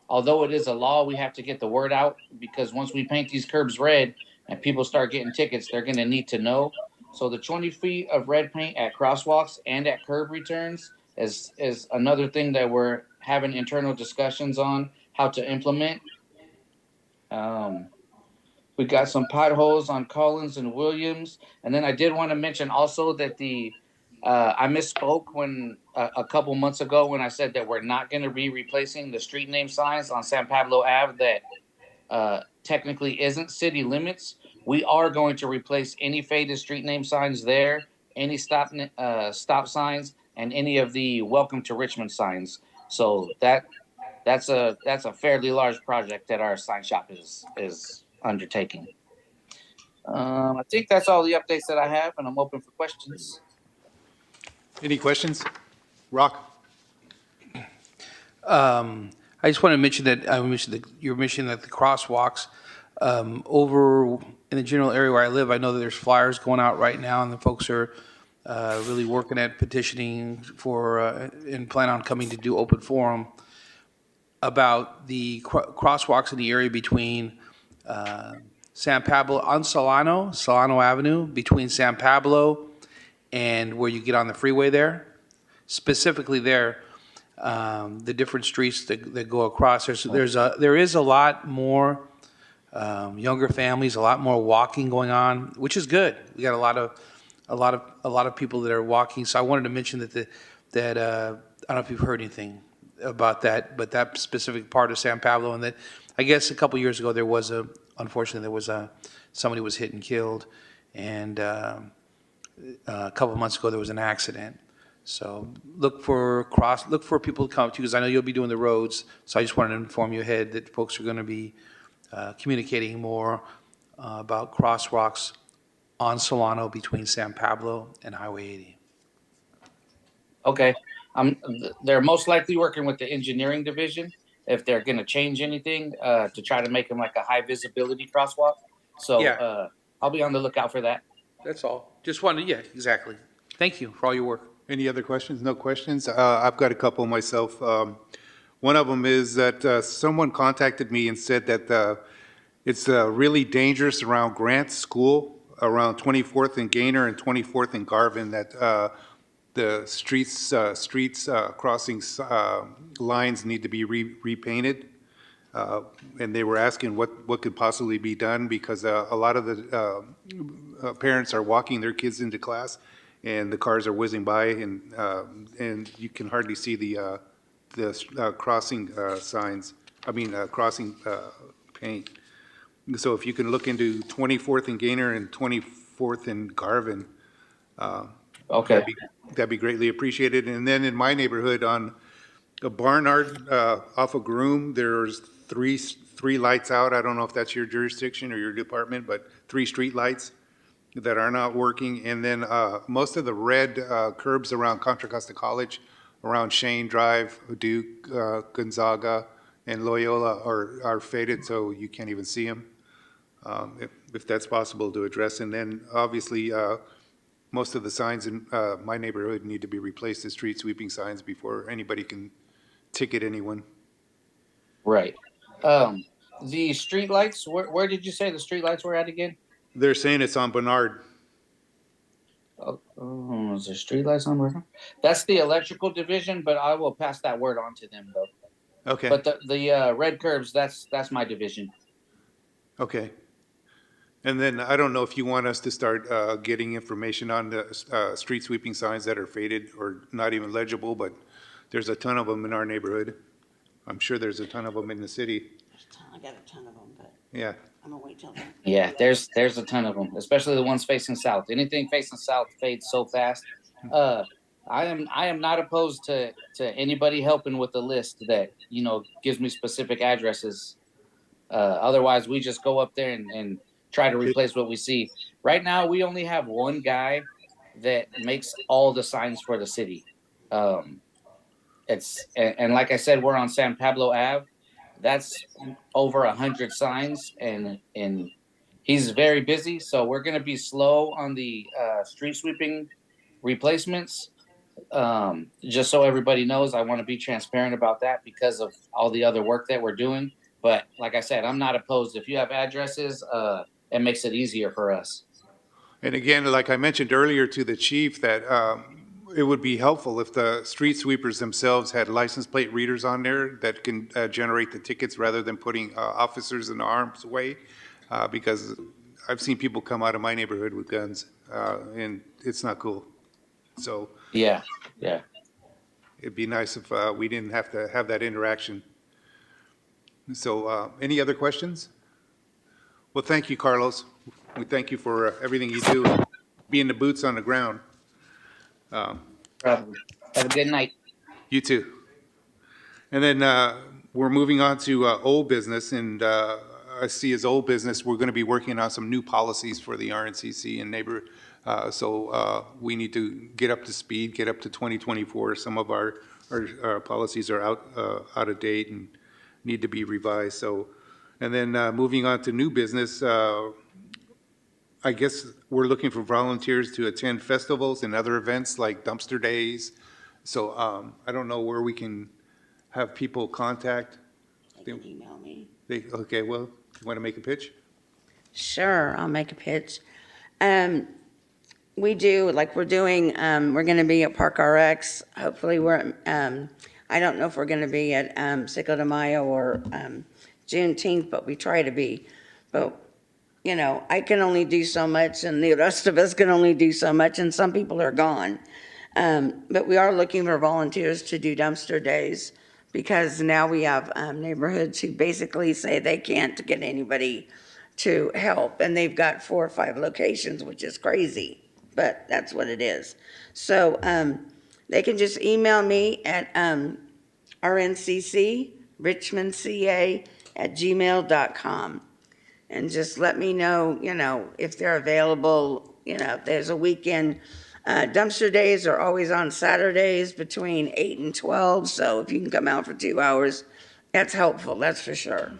although it is a law, we have to get the word out because once we paint these curbs red and people start getting tickets, they're going to need to know. So the 20 feet of red paint at crosswalks and at curb returns is another thing that we're having internal discussions on how to implement. We got some potholes on Collins and Williams. And then I did want to mention also that I misspoke when a couple months ago when I said that we're not going to be replacing the street name signs on San Pablo Ave that technically isn't city limits. We are going to replace any faded street name signs there, any stop signs, and any of the Welcome to Richmond signs. So that's a fairly large project that our sign shop is undertaking. I think that's all the updates that I have, and I'm open for questions. Any questions? Rock? I just want to mention that you're mentioning that the crosswalks over in the general area where I live, I know that there's flyers going out right now, and the folks are really working at petitioning for and plan on coming to do open forum about the crosswalks in the area between San Pablo on Solano Avenue, between San Pablo and where you get on the freeway there. Specifically there, the different streets that go across. There is a lot more younger families, a lot more walking going on, which is good. We got a lot of people that are walking. So I wanted to mention that I don't know if you've heard anything about that, but that specific part of San Pablo, and that I guess a couple years ago unfortunately somebody was hit and killed, and a couple months ago there was an accident. So look for people to come to, because I know you'll be doing the roads. So I just wanted to inform you ahead that folks are going to be communicating more about crosswalks on Solano between San Pablo and Highway 80. Okay. They're most likely working with the engineering division if they're going to change anything to try to make them like a high visibility crosswalk. So Yeah. I'll be on the lookout for that. That's all. Just wanted, yeah, exactly. Thank you for all your work. Any other questions? No questions? I've got a couple myself. One of them is that someone contacted me and said that it's really dangerous around Grant School, around 24th and Gaynor and 24th and Garvin, that the streets crossing lines need to be repainted. And they were asking what could possibly be done, because a lot of the parents are walking their kids into class, and the cars are whizzing by, and you can hardly see the crossing signs. Crossing paint. So if you can look into 24th and Gaynor and 24th and Garvin, okay, that'd be greatly appreciated. And then in my neighborhood on Barnard off of Groom, there's three lights out. I don't know if that's your jurisdiction or your department, but 3 street lights that are not working. And then most of the red curbs around Contra Costa College, around Shane Drive, Duke, Gonzaga, and Loyola are faded, so you can't even see them. If that's possible to address. And then obviously most of the signs in my neighborhood need to be replaced as street sweeping signs before anybody can ticket anyone. Right. The street lights, where did you say the street lights were at again? They're saying it's on Bernard. Oh, is there street lights on Bernard? That's the electrical division, but I will pass that word on to them though. Okay. But the red curbs, that's my division. Okay. And then I don't know if you want us to start getting information on the street sweeping signs that are faded or not even legible, but there's a ton of them in our neighborhood. I'm sure there's a ton of them in the city. I got a ton of them, but Yeah. I'm gonna wait till then. Yeah, there's a ton of them, especially the ones facing south. Anything facing south fades so fast. I am not opposed to anybody helping with the list that, you know, gives me specific addresses. Otherwise, we just go up there and try to replace what we see. Right now, we only have one guy that makes all the signs for the city. And like I said, we're on San Pablo Ave. That's over 100 signs, and he's very busy. So we're gonna be slow on the street sweeping replacements. Just so everybody knows, I want to be transparent about that because of all the other work that we're doing. But like I said, I'm not opposed. If you have addresses, it makes it easier for us. And again, like I mentioned earlier to the chief, that it would be helpful if the street sweepers themselves had license plate readers on there that can generate the tickets rather than putting officers in harm's way. Because I've seen people come out of my neighborhood with guns, and it's not cool. So Yeah. it'd be nice if we didn't have to have that interaction. So any other questions? Well, thank you, Carlos. We thank you for everything you do, being the boots on the ground. Have a good night. You too. And then we're moving on to old business, and I see as old business, we're going to be working on some new policies for the RNCC and neighbor. So we need to get up to speed, get up to 2024. Some of our policies are out of date and need to be revised. So, and then moving on to new business, I guess we're looking for volunteers to attend festivals and other events like dumpster days. So I don't know where we can have people contact. They can email me. Okay, well, you want to make a pitch? Sure, I'll make a pitch. We do, like we're doing, we're gonna be at Park RX. Hopefully we're, I don't know if we're gonna be at Cinco de Mayo or Juneteenth, but we try to be. But, you know, I can only do so much and the rest of us can only do so much and some people are gone. But we are looking for volunteers to do dumpster days because now we have neighborhoods who basically say they can't get anybody to help, and they've got 4 or 5 locations, which is crazy, but that's what it is. So they can just email me at Rncc, richmondca@gmail.com, and just let me know, you know, if they're available, you know, if there's a weekend. Dumpster days are always on Saturdays between 8 and 12, so if you can come out for 2 hours, that's helpful, that's for sure.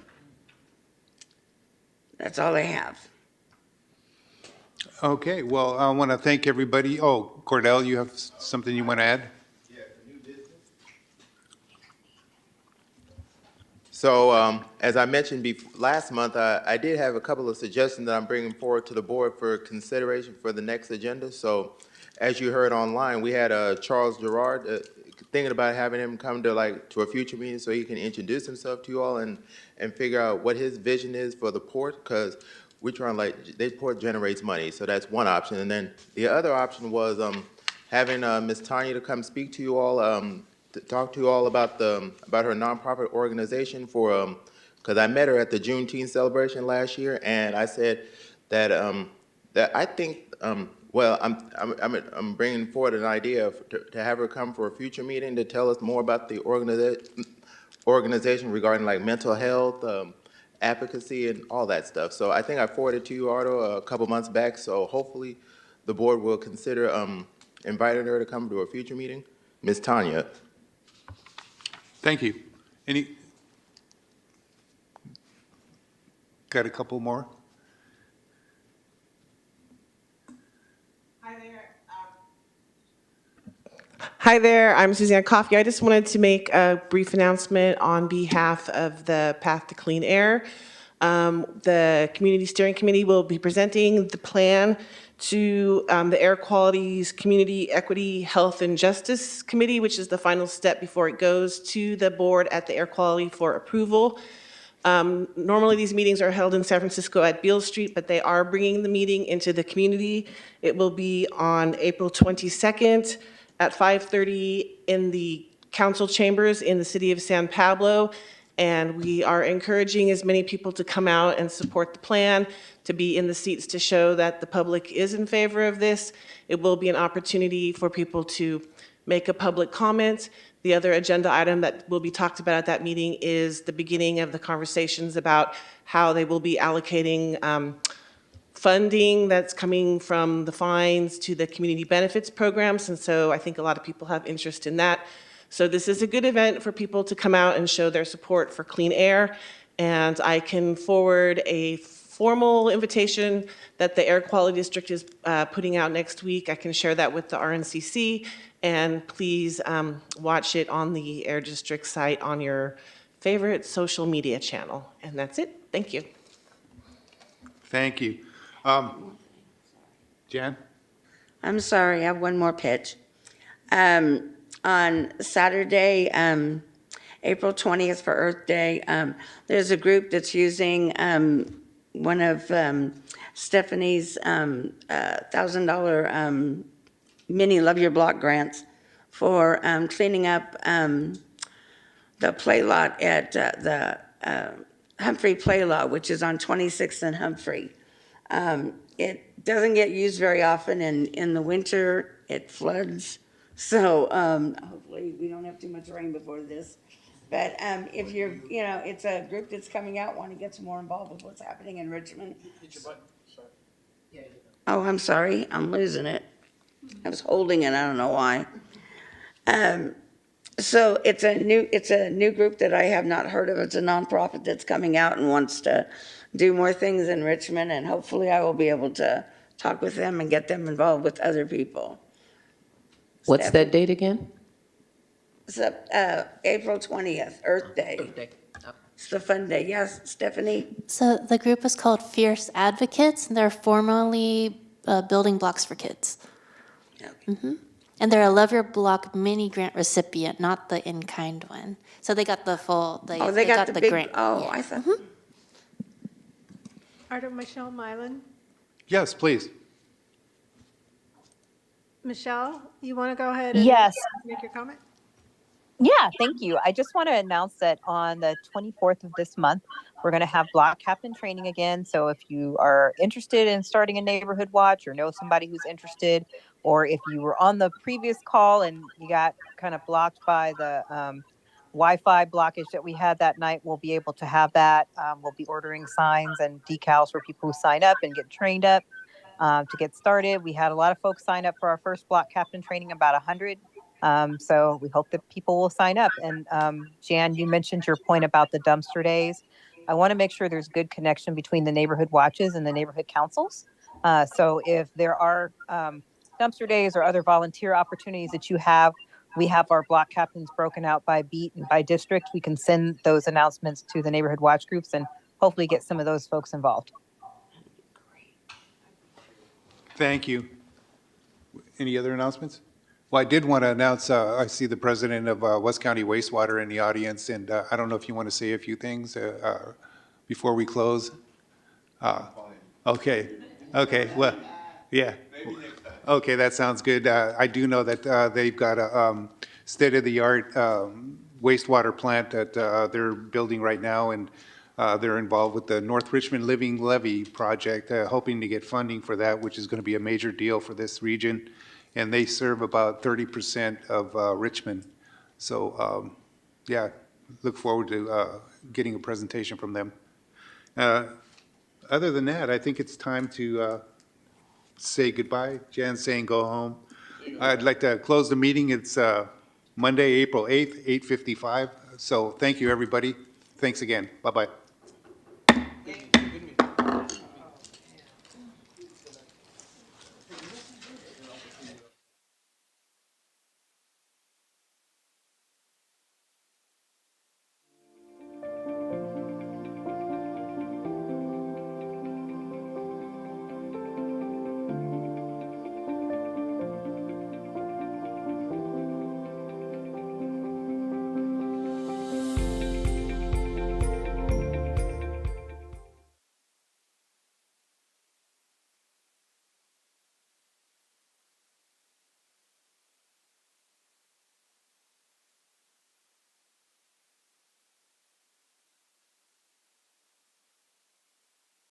That's all I have. Okay, well, I want to thank everybody. Oh, Cordell, you have something you want to add? So as I mentioned last month, I did have a couple of suggestions that I'm bringing forward to the board for consideration for the next agenda. So as you heard online, we had Charles Gerard thinking about having him come to a future meeting so he can introduce himself to you all and figure out what his vision is for the port, because we're trying, this port generates money, so that's one option. And then the other option was having Ms. Tanya to come speak to you all, to talk to you all about her nonprofit organization for, because I met her at the Juneteenth celebration last year, and I said that that I think, well, I'm bringing forward an idea to have her come for a future meeting to tell us more about the organization regarding mental health, advocacy, and all that stuff. So I think I forwarded to you, Ardo, a couple months back. So hopefully the board will consider inviting her to come to a future meeting. Ms. Tanya. Thank you. Got a couple more? Hi there, I'm Suzanne Coffey. I just wanted to make a brief announcement on behalf of the Path to Clean Air. The Community Steering Committee will be presenting the plan to the Air Quality's Community Equity, Health, and Justice Committee, which is the final step before it goes to the board at the Air Quality for approval. Normally, these meetings are held in San Francisco at Beale Street, but they are bringing the meeting into the community. It will be on April 22nd at 5:30 in the council chambers in the city of San Pablo. And we are encouraging as many people to come out and support the plan, to be in the seats to show that the public is in favor of this. It will be an opportunity for people to make a public comment. The other agenda item that will be talked about at that meeting is the beginning of the conversations about how they will be allocating funding that's coming from the fines to the community benefits programs. And so I think a lot of people have interest in that. So this is a good event for people to come out and show their support for clean air. And I can forward a formal invitation that the Air Quality District is putting out next week. I can share that with the RNCC. And please watch it on the Air District site on your favorite social media channel. And that's it. Thank you. Thank you. Jan? I'm sorry, I have one more pitch. On Saturday, April 20th for Earth Day, there's a group that's using one of Stephanie's $1,000 mini Love Your Block grants for cleaning up the play lot at the Humphrey Play Lot, which is on 26th and Humphrey. It doesn't get used very often, and in the winter, it floods. So hopefully we don't have too much rain before this. But if you're, it's a group that's coming out, want to get some more involved with what's happening in Richmond. Oh, I'm sorry, I'm losing it. I was holding it, I don't know why. So it's a new group that I have not heard of. It's a nonprofit that's coming out and wants to do more things in Richmond, and hopefully I will be able to talk with them and get them involved with other people. What's that date again? It's April 20th, Earth Day. Earth Day. Oh. It's the fun day. Yes, Stephanie? So the group is called Fierce Advocates, and they're formerly Building Blocks for Kids. Okay. And they're a Love Your Block mini grant recipient, not the in-kind one. So they got the full, they got the big grant. Oh, Yeah. I thought. Artem Michelle Mylan. Yes, please. Michelle, you want to go ahead and Yes. make your comment? Yeah, thank you. I just want to announce that on the 24th of this month, we're going to have block captain training again. So if you are interested in starting a neighborhood watch or know somebody who's interested, or if you were on the previous call and you got kind of blocked by the Wi-Fi blockage that we had that night, we'll be able to have that. We'll be ordering signs and decals for people who sign up and get trained up to get started. We had a lot of folks sign up for our first block captain training, about 100. So we hope that people will sign up. And Jan, you mentioned your point about the dumpster days. I want to make sure there's good connection between the neighborhood watches and the neighborhood councils. So if there are dumpster days or other volunteer opportunities that you have, we have our block captains broken out by beat and by district. We can send those announcements to the neighborhood watch groups and hopefully get some of those folks involved. Thank you. Any other announcements? Well, I did want to announce, I see the president of West County Wastewater in the audience, and I don't know if you want to say a few things before we close. Okay, well, yeah. Okay, that sounds good. I do know that they've got a state-of-the-art wastewater plant that they're building right now, and they're involved with the North Richmond Living Levee project, hoping to get funding for that, which is going to be a major deal for this region. And they serve about 30% of Richmond. So, yeah, look forward to getting a presentation from them. Other than that, I think it's time to say goodbye. Jan's saying go home. I'd like to close the meeting. It's Monday, April 8th, 8:55. So thank you, everybody. Thanks again. Bye-bye.